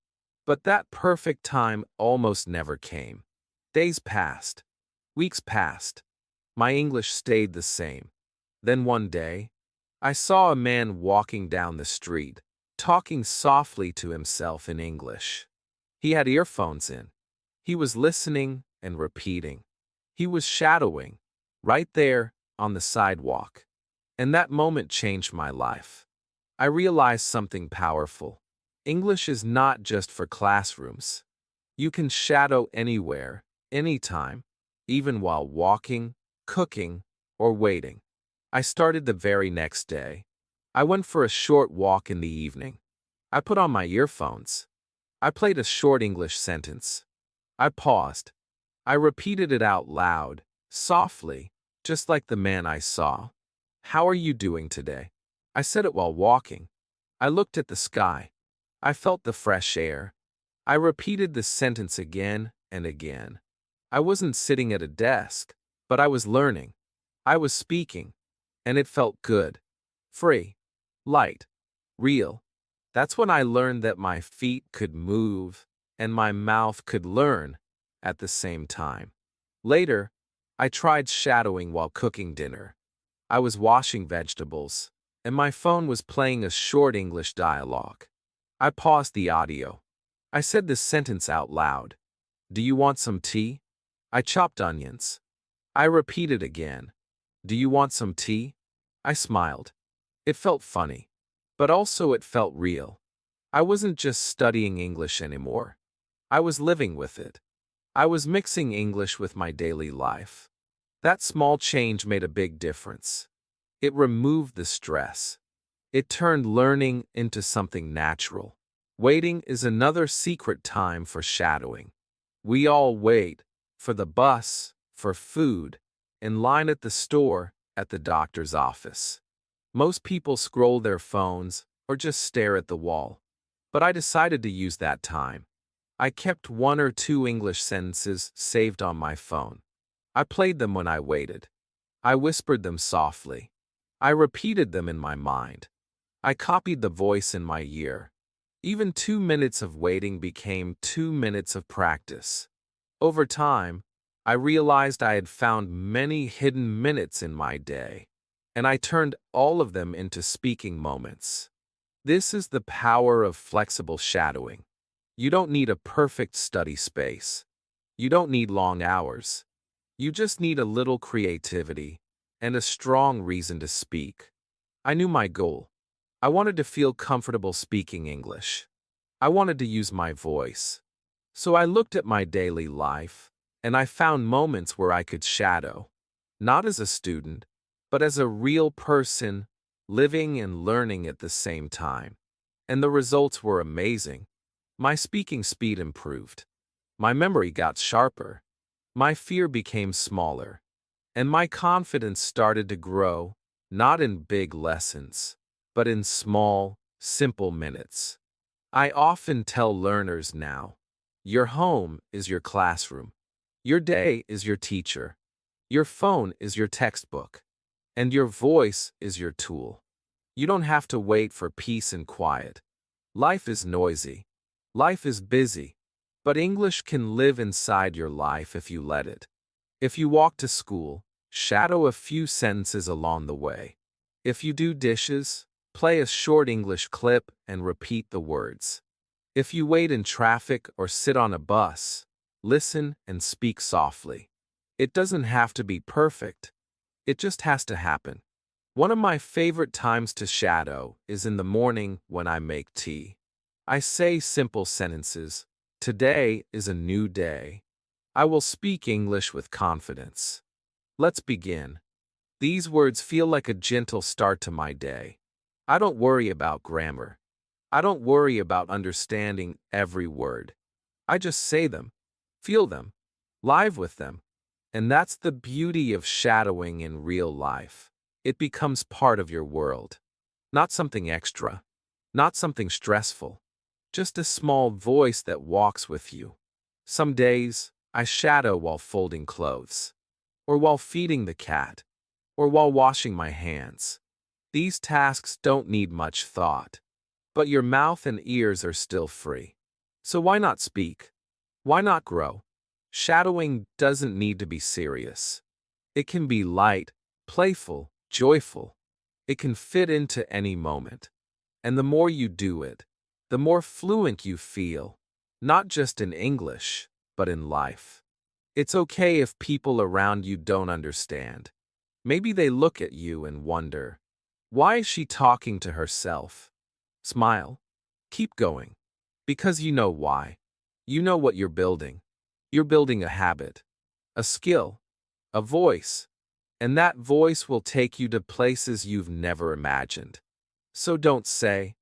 But that perfect time almost never came. Days passed. Weeks passed. My English stayed the same. Then one day, I saw a man walking down the street, talking softly to himself in English. He had earphones in. He was listening and repeating. He was shadowing, right there on the sidewalk. And that moment changed my life. I realized something powerful. English is not just for classrooms. You can shadow anywhere, anytime, even while walking, cooking, or waiting. I started the very next day. I went for a short walk in the evening. I put on my earphones. I played a short English sentence. I paused. I repeated it out loud, softly, just like the man I saw. How are you doing today? I said it while walking. I looked at the sky. I felt the fresh air. I repeated the sentence again and again. I wasn't sitting at a desk, but I was learning. I was speaking, and it felt good. Free. Light. Real. That's when I learned that my feet could move and my mouth could learn at the same time. Later, I tried shadowing while cooking dinner. I was washing vegetables, and my phone was playing a short English dialogue. I paused the audio. I said this sentence out loud. Do you want some tea? I chopped onions. I repeated again. Do you want some tea? I smiled. It felt funny, but also it felt real. I wasn't just studying English anymore. I was living with it. I was mixing English with my daily life. That small change made a big difference. It removed the stress. It turned learning into something natural. Waiting is another secret time for shadowing. We all wait for the bus, for food, in line at the store, at the doctor's office. Most people scroll their phones or just stare at the wall. But I decided to use that time. I kept 1 or 2 English sentences saved on my phone. I played them when I waited. I whispered them softly. I repeated them in my mind. I copied the voice in my ear. Even 2 minutes of waiting became 2 minutes of practice. Over time, I realized I had found many hidden minutes in my day, and I turned all of them into speaking moments. This is the power of flexible shadowing. You don't need a perfect study space. You don't need long hours. You just need a little creativity and a strong reason to speak. I knew my goal. I wanted to feel comfortable speaking English. I wanted to use my voice. So I looked at my daily life, and I found moments where I could shadow, not as a student, but as a real person, living and learning at the same time. And the results were amazing. My speaking speed improved. My memory got sharper. My fear became smaller. And my confidence started to grow, not in big lessons, but in small, simple minutes. I often tell learners now, your home is your classroom. Your day is your teacher. Your phone is your textbook. And your voice is your tool. You don't have to wait for peace and quiet. Life is noisy. Life is busy. But English can live inside your life if you let it. If you walk to school, shadow a few sentences along the way. If you do dishes, play a short English clip and repeat the words. If you wait in traffic or sit on a bus, listen and speak softly. It doesn't have to be perfect. It just has to happen. One of my favorite times to shadow is in the morning when I make tea. I say simple sentences. Today is a new day. I will speak English with confidence. Let's begin. These words feel like a gentle start to my day. I don't worry about grammar. I don't worry about understanding every word. I just say them, feel them, live with them. And that's the beauty of shadowing in real life. It becomes part of your world. Not something extra, not something stressful, just a small voice that walks with you. Some days, I shadow while folding clothes, or while feeding the cat, or while washing my hands. These tasks don't need much thought, but your mouth and ears are still free. So why not speak? Why not grow? Shadowing doesn't need to be serious. It can be light, playful, joyful. It can fit into any moment. And the more you do it, the more fluent you feel, not just in English, but in life. It's okay if people around you don't understand. Maybe they look at you and wonder, why is she talking to herself? Smile. Keep going. Because you know why. You know what you're building. You're building a habit, a skill, a voice, and that voice will take you to places you've never imagined. So don't say,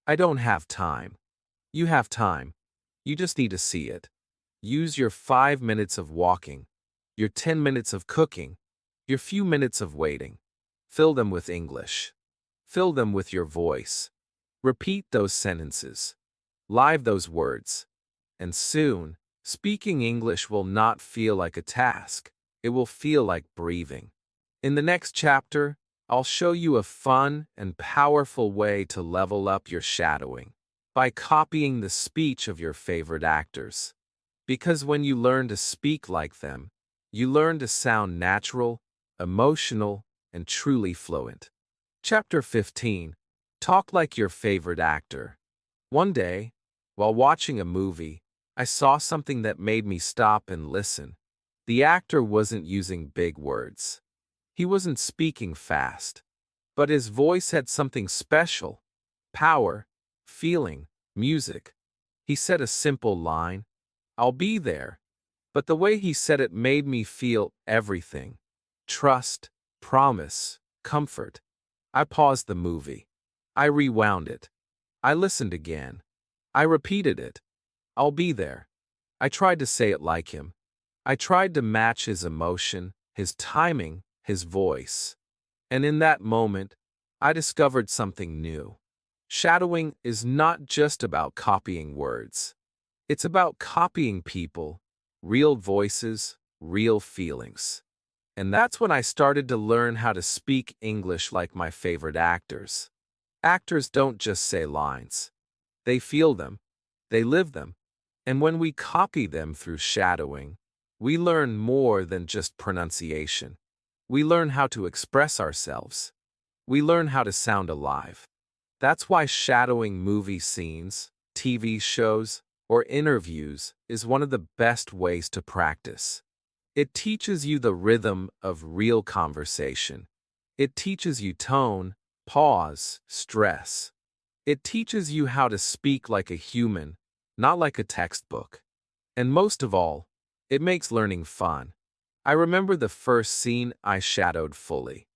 I don't have time. You have time. You just need to see it. Use your 5 minutes of walking, your 10 minutes of cooking, your few minutes of waiting. Fill them with English. Fill them with your voice. Repeat those sentences. Live those words. And soon, speaking English will not feel like a task. It will feel like breathing. In the next chapter, I'll show you a fun and powerful way to level up your shadowing by copying the speech of your favorite actors. Because when you learn to speak like them, you learn to sound natural, emotional, and truly fluent. Chapter 15. Talk like your favorite actor. One day, while watching a movie, I saw something that made me stop and listen. The actor wasn't using big words. He wasn't speaking fast. But his voice had something special. Power, feeling, music. He said a simple line, I'll be there. But the way he said it made me feel everything. Trust, promise, comfort. I paused the movie. I rewound it. I listened again. I repeated it. I'll be there. I tried to say it like him. I tried to match his emotion, his timing, his voice. And in that moment, I discovered something new. Shadowing is not just about copying words. It's about copying people, real voices, real feelings. And that's when I started to learn how to speak English like my favorite actors. Actors don't just say lines. They feel them. They live them. And when we copy them through shadowing, we learn more than just pronunciation. We learn how to express ourselves. We learn how to sound alive. That's why shadowing movie scenes, TV shows, or interviews is one of the best ways to practice. It teaches you the rhythm of real conversation. It teaches you tone, pause, stress. It teaches you how to speak like a human, not like a textbook. And most of all, it makes learning fun. I remember the first scene I shadowed fully.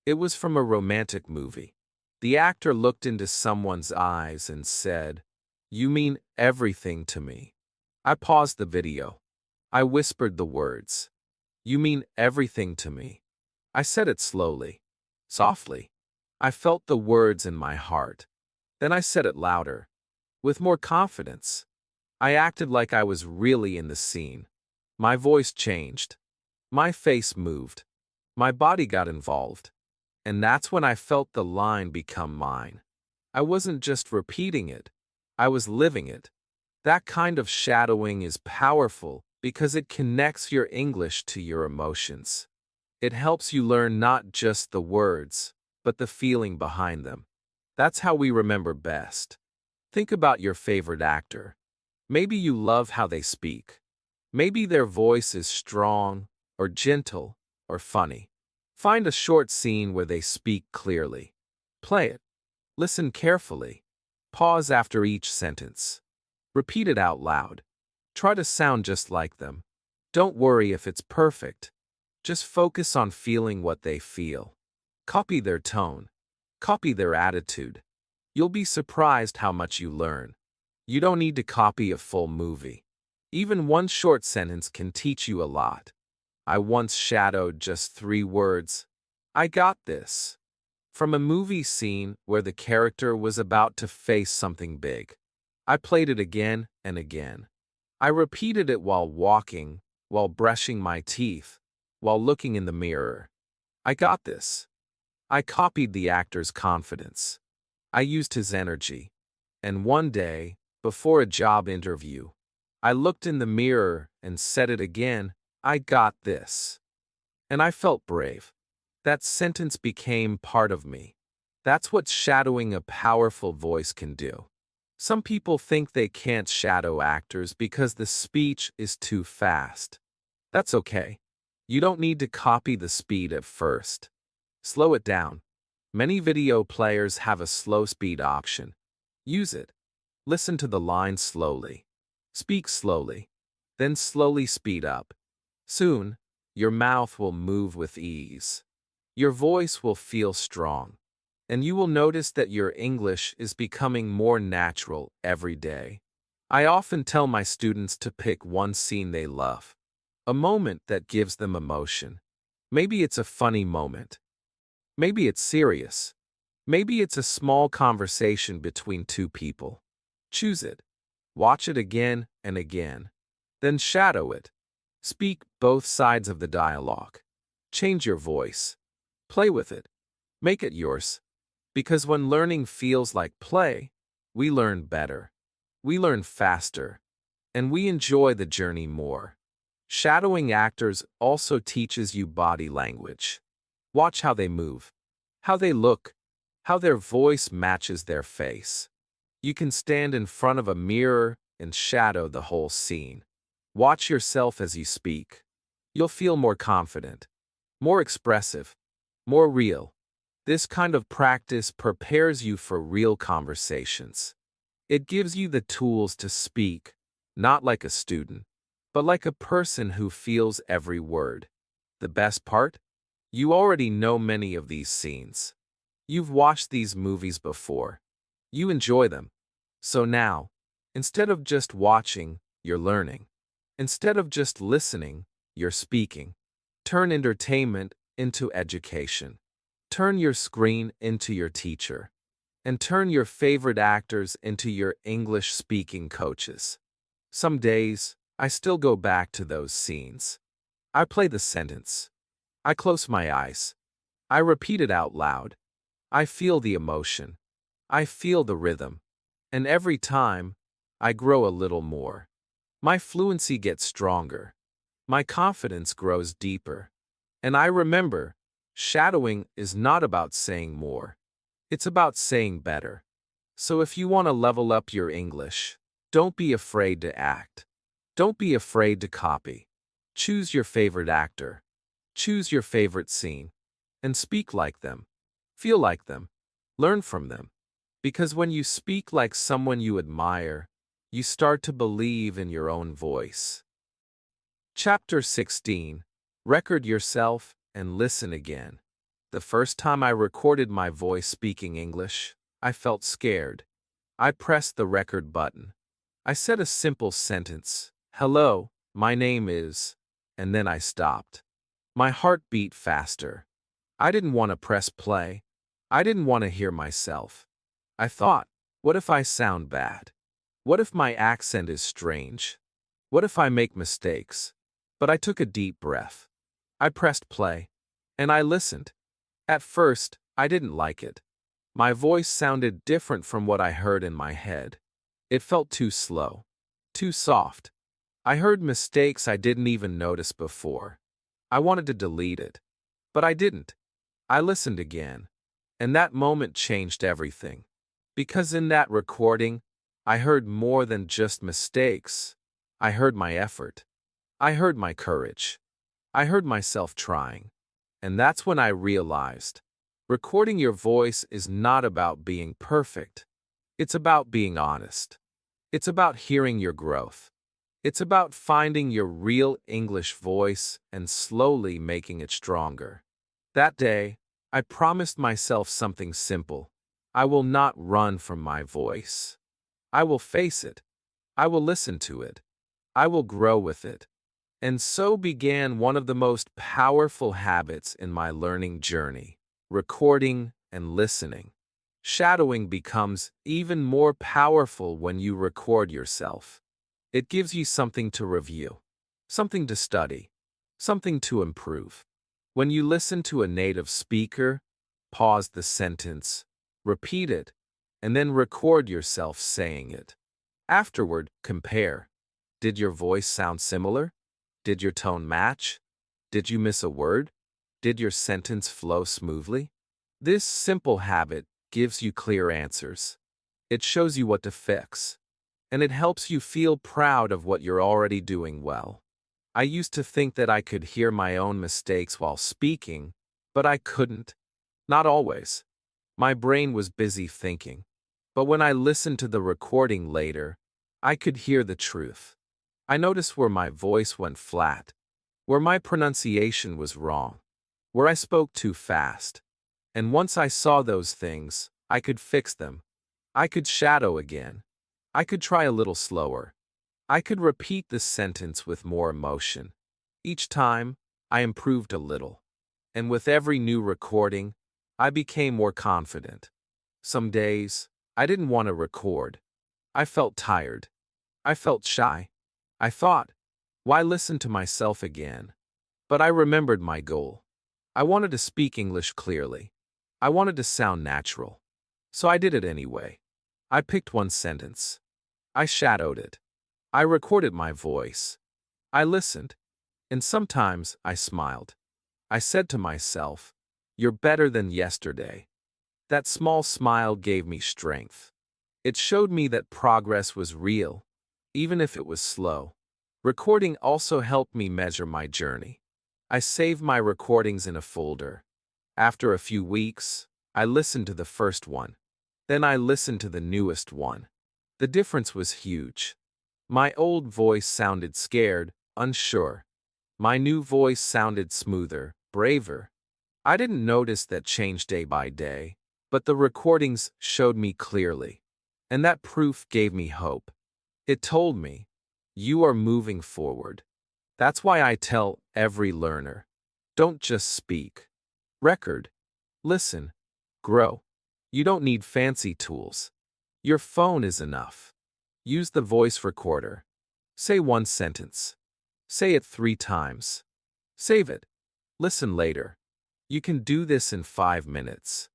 It was from a romantic movie. The actor looked into someone's eyes and said, "You mean everything to me." I paused the video. I whispered the words, "You mean everything to me." I said it slowly, softly. I felt the words in my heart. Then I said it louder, with more confidence. I acted like I was really in the scene. My voice changed. My face moved. My body got involved. And that's when I felt the line become mine. I wasn't just repeating it. I was living it. That kind of shadowing is powerful because it connects your English to your emotions. It helps you learn not just the words, but the feeling behind them. That's how we remember best. Think about your favorite actor. Maybe you love how they speak. Maybe their voice is strong, or gentle, or funny. Find a short scene where they speak clearly. Play it. Listen carefully. Pause after each sentence. Repeat it out loud. Try to sound just like them. Don't worry if it's perfect. Just focus on feeling what they feel. Copy their tone. Copy their attitude. You'll be surprised how much you learn. You don't need to copy a full movie. Even one short sentence can teach you a lot. I once shadowed just 3 words. "I got this," from a movie scene where the character was about to face something big. I played it again and again. I repeated it while walking, while brushing my teeth, while looking in the mirror. I got this. I copied the actor's confidence. I used his energy. And one day, before a job interview, I looked in the mirror and said it again, "I got this." And I felt brave. That sentence became part of me. That's what shadowing a powerful voice can do. Some people think they can't shadow actors because the speech is too fast. That's okay. You don't need to copy the speed at first. Slow it down. Many video players have a slow speed option. Use it. Listen to the lines slowly. Speak slowly. Then slowly speed up. Soon, your mouth will move with ease. Your voice will feel strong. And you will notice that your English is becoming more natural every day. I often tell my students to pick one scene they love. A moment that gives them emotion. Maybe it's a funny moment. Maybe it's serious. Maybe it's a small conversation between 2 people. Choose it. Watch it again and again. Then shadow it. Speak both sides of the dialogue. Change your voice. Play with it. Make it yours. Because when learning feels like play, we learn better. We learn faster. And we enjoy the journey more. Shadowing actors also teaches you body language. Watch how they move, how they look, how their voice matches their face. You can stand in front of a mirror and shadow the whole scene. Watch yourself as you speak. You'll feel more confident, more expressive, more real. This kind of practice prepares you for real conversations. It gives you the tools to speak, not like a student, but like a person who feels every word. The best part? You already know many of these scenes. You've watched these movies before. You enjoy them. So now, instead of just watching, you're learning. Instead of just listening, you're speaking. Turn entertainment into education. Turn your screen into your teacher. And turn your favorite actors into your English-speaking coaches. Some days, I still go back to those scenes. I play the sentence. I close my eyes. I repeat it out loud. I feel the emotion. I feel the rhythm. And every time, I grow a little more. My fluency gets stronger. My confidence grows deeper. And I remember, shadowing is not about saying more. It's about saying better. So if you want to level up your English, don't be afraid to act. Don't be afraid to copy. Choose your favorite actor. Choose your favorite scene. And speak like them. Feel like them. Learn from them. Because when you speak like someone you admire, you start to believe in your own voice. Chapter 16. Record yourself and listen again. The first time I recorded my voice speaking English, I felt scared. I pressed the record button. I said a simple sentence, "Hello, my name is," and then I stopped. My heart beat faster. I didn't want to press play. I didn't want to hear myself. I thought, what if I sound bad? What if my accent is strange? What if I make mistakes? But I took a deep breath. I pressed play, and I listened. At first, I didn't like it. My voice sounded different from what I heard in my head. It felt too slow, too soft. I heard mistakes I didn't even notice before. I wanted to delete it, but I didn't. I listened again, and that moment changed everything. Because in that recording, I heard more than just mistakes. I heard my effort. I heard my courage. I heard myself trying. And that's when I realized, recording your voice is not about being perfect. It's about being honest. It's about hearing your growth. It's about finding your real English voice and slowly making it stronger. That day, I promised myself something simple. I will not run from my voice. I will face it. I will listen to it. I will grow with it. And so began one of the most powerful habits in my learning journey, recording and listening. Shadowing becomes even more powerful when you record yourself. It gives you something to review, something to study, something to improve. When you listen to a native speaker, pause the sentence, repeat it, and then record yourself saying it. Afterward, compare. Did your voice sound similar? Did your tone match? Did you miss a word? Did your sentence flow smoothly? This simple habit gives you clear answers. It shows you what to fix. And it helps you feel proud of what you're already doing well. I used to think that I could hear my own mistakes while speaking, but I couldn't. Not always. My brain was busy thinking. But when I listened to the recording later, I could hear the truth. I noticed where my voice went flat, where my pronunciation was wrong, where I spoke too fast. And once I saw those things, I could fix them. I could shadow again. I could try a little slower. I could repeat the sentence with more emotion. Each time, I improved a little. And with every new recording, I became more confident. Some days, I didn't want to record. I felt tired. I felt shy. I thought, why listen to myself again? But I remembered my goal. I wanted to speak English clearly. I wanted to sound natural. So I did it anyway. I picked one sentence. I shadowed it. I recorded my voice. I listened. And sometimes I smiled. I said to myself, "You're better than yesterday." That small smile gave me strength. It showed me that progress was real, even if it was slow. Recording also helped me measure my journey. I saved my recordings in a folder. After a few weeks, I listened to the first one. Then I listened to the newest one. The difference was huge. My old voice sounded scared, unsure. My new voice sounded smoother, braver. I didn't notice that change day by day, But the recordings showed me clearly. And that proof gave me hope. It told me, you are moving forward. That's why I tell every learner, don't just speak. Record. Listen. Grow. You don't need fancy tools. Your phone is enough. Use the voice recorder. Say one sentence. Say it 3 times. Save it. Listen later. You can do this in 5 minutes.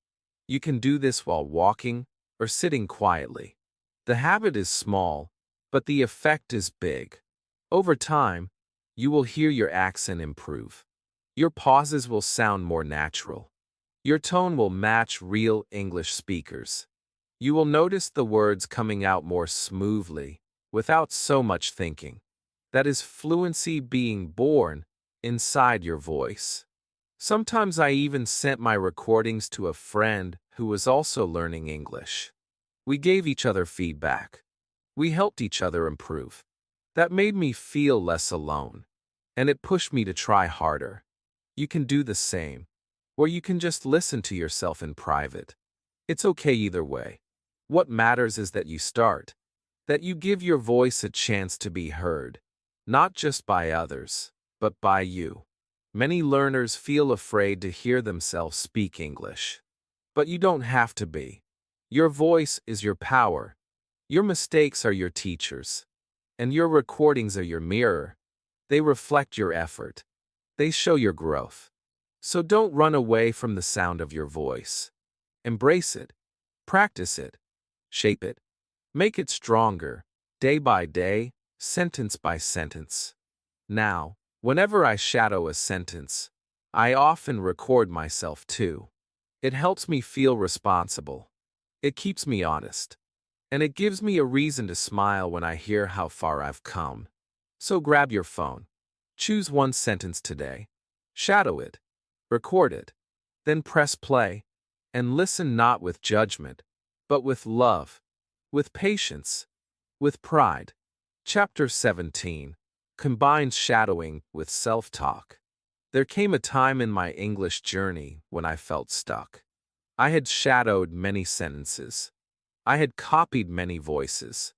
You can do this while walking or sitting quietly. The habit is small, but the effect is big. Over time, you will hear your accent improve. Your pauses will sound more natural. Your tone will match real English speakers. You will notice the words coming out more smoothly, without so much thinking. That is fluency being born inside your voice. Sometimes I even sent my recordings to a friend who was also learning English. We gave each other feedback. We helped each other improve. That made me feel less alone, and it pushed me to try harder. You can do the same, or you can just listen to yourself in private. It's okay either way. What matters is that you start, that you give your voice a chance to be heard, not just by others, but by you. Many learners feel afraid to hear themselves speak English. But you don't have to be. Your voice is your power. Your mistakes are your teachers. And your recordings are your mirror. They reflect your effort. They show your growth. So don't run away from the sound of your voice. Embrace it. Practice it. Shape it. Make it stronger, day by day, sentence by sentence. Now, whenever I shadow a sentence, I often record myself too. It helps me feel responsible. It keeps me honest. And it gives me a reason to smile when I hear how far I've come. So grab your phone. Choose one sentence today. Shadow it. Record it. Then press play. And listen not with judgment, but with love, with patience, with pride. Chapter 17 combines shadowing with self-talk. There came a time in my English journey when I felt stuck. I had shadowed many sentences. I had copied many voices.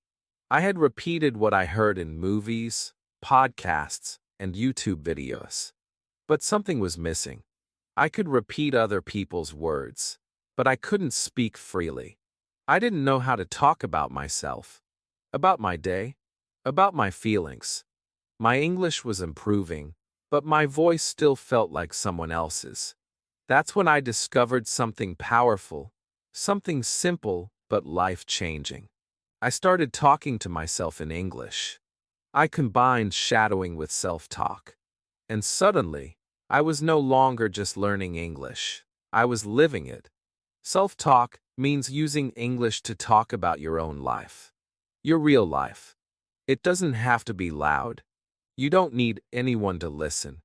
I had repeated what I heard in movies, podcasts, and YouTube videos. But something was missing. I could repeat other people's words, but I couldn't speak freely. I didn't know how to talk about myself, about my day, about my feelings. My English was improving, but my voice still felt like someone else's. That's when I discovered something powerful, something simple but life-changing. I started talking to myself in English. I combined shadowing with self-talk. And suddenly, I was no longer just learning English. I was living it. Self-talk means using English to talk about your own life. Your real life. It doesn't have to be loud. You don't need anyone to listen.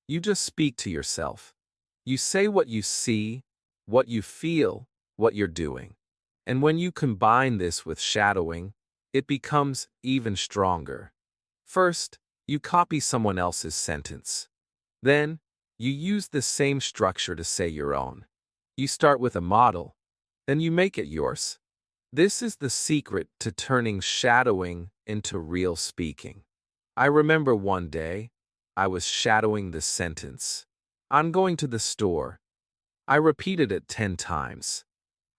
You just speak to yourself. You say what you see, what you feel, what you're doing. And when you combine this with shadowing, it becomes even stronger. First, you copy someone else's sentence. Then, you use the same structure to say your own. You start with a model, then you make it yours. This is the secret to turning shadowing into real speaking. I remember one day, I was shadowing this sentence. I'm going to the store. I repeated it 10 times.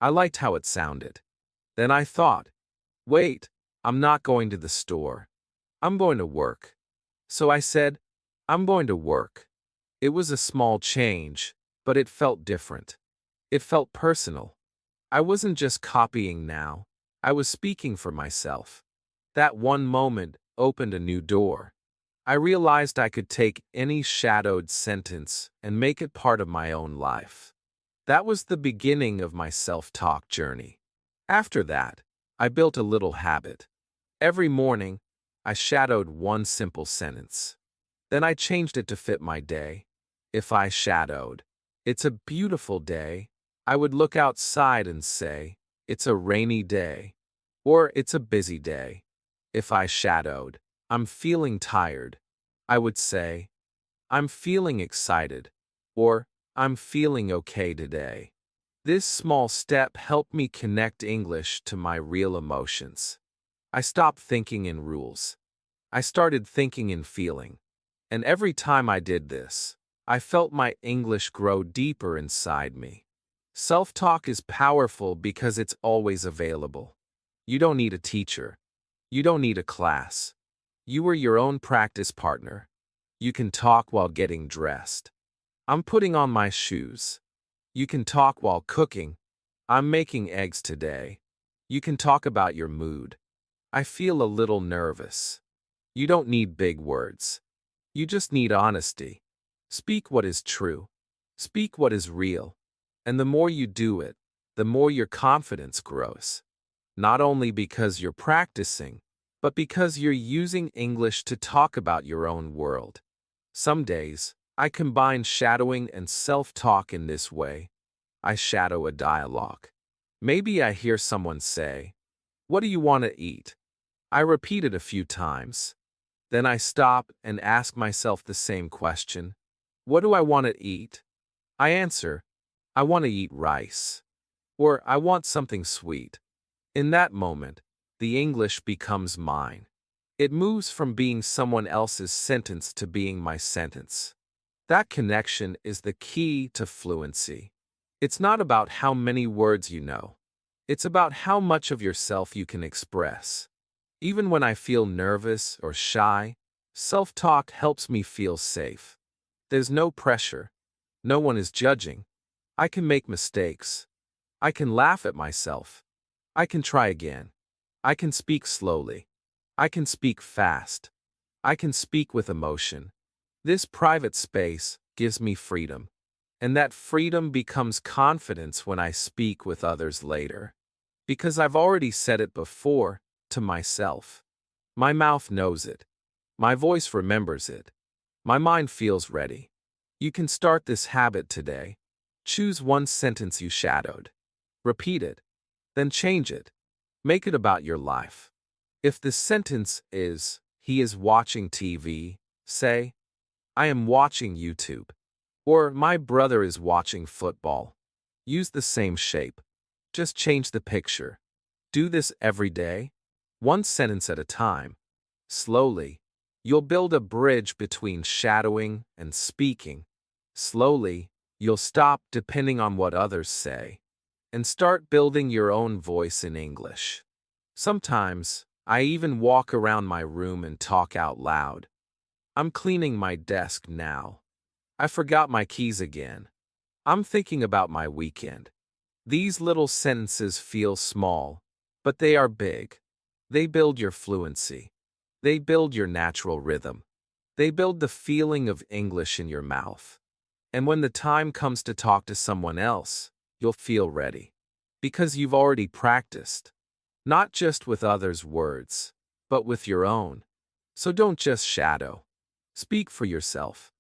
I liked how it sounded. Then I thought, wait, I'm not going to the store. I'm going to work. So I said, I'm going to work. It was a small change, but it felt different. It felt personal. I wasn't just copying now. I was speaking for myself. That one moment opened a new door. I realized I could take any shadowed sentence and make it part of my own life. That was the beginning of my self-talk journey. After that, I built a little habit. Every morning, I shadowed one simple sentence. Then I changed it to fit my day. If I shadowed, "It's a beautiful day," I would look outside and say, "It's a rainy day," or "It's a busy day." If I shadowed, "I'm feeling tired," I would say, "I'm feeling excited," or "I'm feeling okay today." This small step helped me connect English to my real emotions. I stopped thinking in rules. I started thinking in feeling. And every time I did this, I felt my English grow deeper inside me. Self-talk is powerful because it's always available. You don't need a teacher. You don't need a class. You are your own practice partner. You can talk while getting dressed. I'm putting on my shoes. You can talk while cooking. I'm making eggs today. You can talk about your mood. I feel a little nervous. You don't need big words. You just need honesty. Speak what is true. Speak what is real. And the more you do it, the more your confidence grows. Not only because you're practicing, but because you're using English to talk about your own world. Some days, I combine shadowing and self-talk in this way. I shadow a dialogue. Maybe I hear someone say, "What do you want to eat?" I repeat it a few times. Then I stop and ask myself the same question. What do I want to eat? I answer, I want to eat rice. Or I want something sweet. In that moment, the English becomes mine. It moves from being someone else's sentence to being my sentence. That connection is the key to fluency. It's not about how many words you know. It's about how much of yourself you can express. Even when I feel nervous or shy, self-talk helps me feel safe. There's no pressure. No one is judging. I can make mistakes. I can laugh at myself. I can try again. I can speak slowly. I can speak fast. I can speak with emotion. This private space gives me freedom. And that freedom becomes confidence when I speak with others later. Because I've already said it before, to myself. My mouth knows it. My voice remembers it. My mind feels ready. You can start this habit today. Choose one sentence you shadowed. Repeat it. Then change it. Make it about your life. If the sentence is, "He is watching TV," say, "I am watching YouTube." Or, "My brother is watching football." Use the same shape. Just change the picture. Do this every day, one sentence at a time. Slowly, you'll build a bridge between shadowing and speaking. Slowly, you'll stop depending on what others say and start building your own voice in English. Sometimes, I even walk around my room and talk out loud. I'm cleaning my desk now. I forgot my keys again. I'm thinking about my weekend. These little sentences feel small, but they are big. They build your fluency. They build your natural rhythm. They build the feeling of English in your mouth. And when the time comes to talk to someone else, you'll feel ready. Because you've already practiced. Not just with others' words, but with your own. So don't just shadow. Speak for yourself.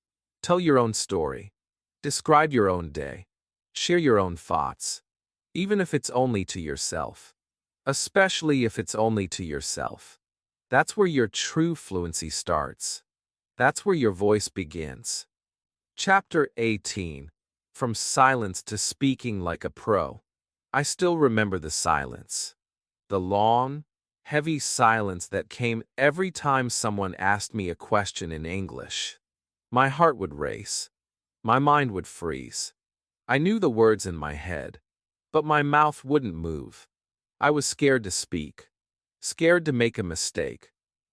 Tell your own story. Describe your own day. Share your own thoughts. Even if it's only to yourself. Especially if it's only to yourself. That's where your true fluency starts. That's where your voice begins. Chapter 18. From Silence to Speaking Like a Pro. I still remember the silence. The long, heavy silence that came every time someone asked me a question in English. My heart would race. My mind would freeze. I knew the words in my head, but my mouth wouldn't move. I was scared to speak. Scared to make a mistake.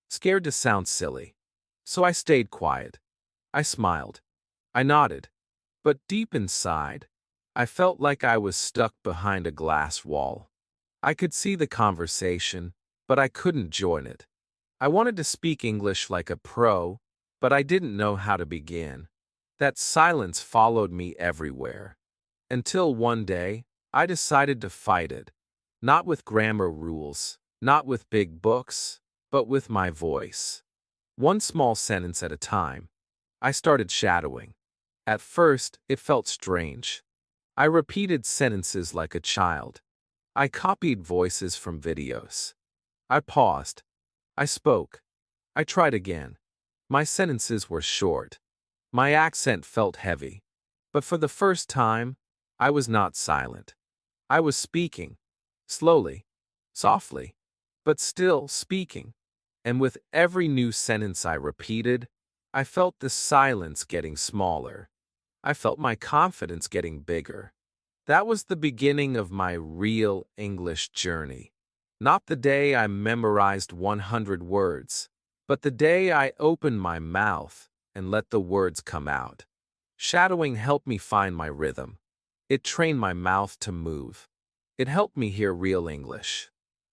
Scared to sound silly. So I stayed quiet. I smiled. I nodded. But deep inside, I felt like I was stuck behind a glass wall. I could see the conversation, but I couldn't join it. I wanted to speak English like a pro, but I didn't know how to begin. That silence followed me everywhere. Until one day, I decided to fight it. Not with grammar rules, not with big books, but with my voice. One small sentence at a time. I started shadowing. At first, it felt strange. I repeated sentences like a child. I copied voices from videos. I paused. I spoke. I tried again. My sentences were short. My accent felt heavy. But for the first time, I was not silent. I was speaking, slowly, softly, but still speaking. And with every new sentence I repeated, I felt the silence getting smaller. I felt my confidence getting bigger. That was the beginning of my real English journey. Not the day I memorized 100 words, but the day I opened my mouth and let the words come out. Shadowing helped me find my rhythm. It trained my mouth to move. It helped me hear real English.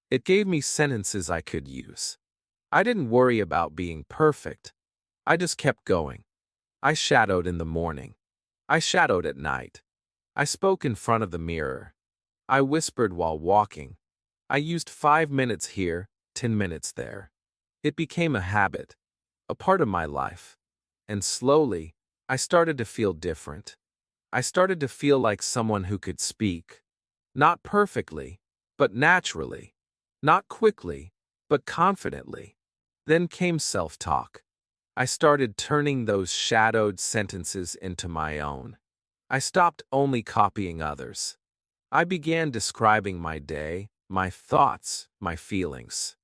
It gave me sentences I could use. I didn't worry about being perfect. I just kept going. I shadowed in the morning. I shadowed at night. I spoke in front of the mirror. I whispered while walking. I used 5 minutes here, 10 minutes there. It became a habit, a part of my life. And slowly, I started to feel different. I started to feel like someone who could speak. Not perfectly, but naturally. Not quickly, but confidently. Then came self-talk. I started turning those shadowed sentences into my own. I stopped only copying others. I began describing my day, my thoughts, my feelings.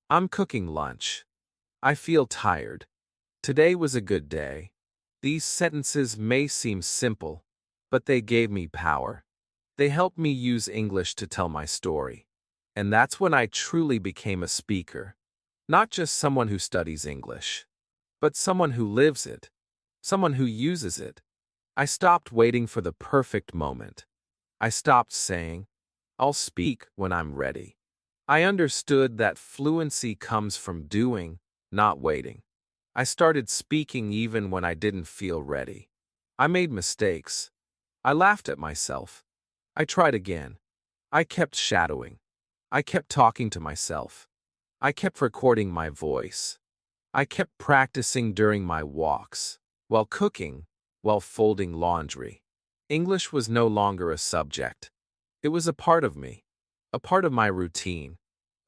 I'm cooking lunch. I feel tired. Today was a good day. These sentences may seem simple, but they gave me power. They helped me use English to tell my story. And that's when I truly became a speaker. Not just someone who studies English, but someone who lives it, someone who uses it. I stopped waiting for the perfect moment. I stopped saying, I'll speak when I'm ready. I understood that fluency comes from doing, not waiting. I started speaking even when I didn't feel ready. I made mistakes. I laughed at myself. I tried again. I kept shadowing. I kept talking to myself. I kept recording my voice. I kept practicing during my walks, while cooking, while folding laundry. English was no longer a subject. It was a part of me, a part of my routine,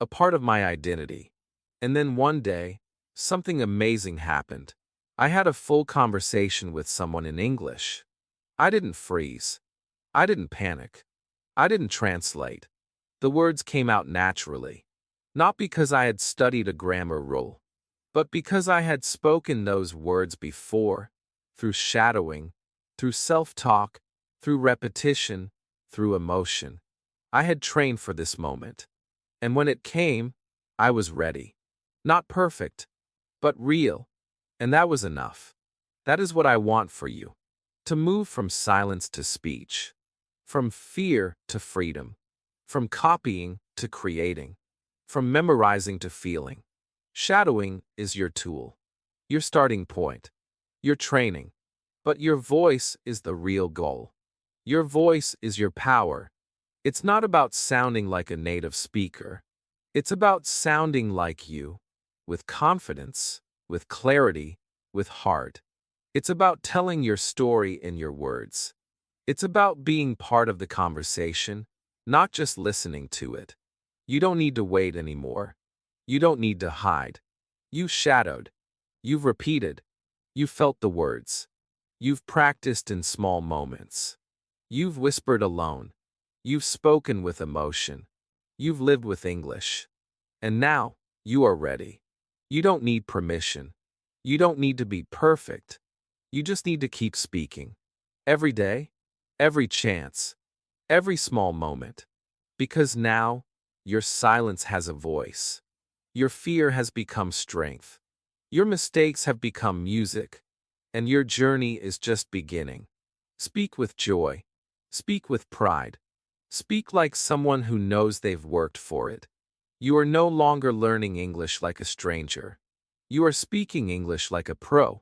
a part of my identity. And then one day, something amazing happened. I had a full conversation with someone in English. I didn't freeze. I didn't panic. I didn't translate. The words came out naturally. Not because I had studied a grammar rule, but because I had spoken those words before, through shadowing, through self-talk, through repetition, through emotion. I had trained for this moment. And when it came, I was ready. Not perfect, but real. And that was enough. That is what I want for you. To move from silence to speech, from fear to freedom, from copying to creating, from memorizing to feeling. Shadowing is your tool, your starting point, your training. But your voice is the real goal. Your voice is your power. It's not about sounding like a native speaker. It's about sounding like you, with confidence, with clarity, with heart. It's about telling your story in your words. It's about being part of the conversation, not just listening to it. You don't need to wait anymore. You don't need to hide. You've shadowed. You've repeated. You've felt the words. You've practiced in small moments. You've whispered alone. You've spoken with emotion. You've lived with English. And now, you are ready. You don't need permission. You don't need to be perfect. You just need to keep speaking. Every day, every chance, every small moment. Because now, your silence has a voice. Your fear has become strength. Your mistakes have become music. And your journey is just beginning. Speak with joy. Speak with pride. Speak like someone who knows they've worked for it. You are no longer learning English like a stranger. You are speaking English like a pro.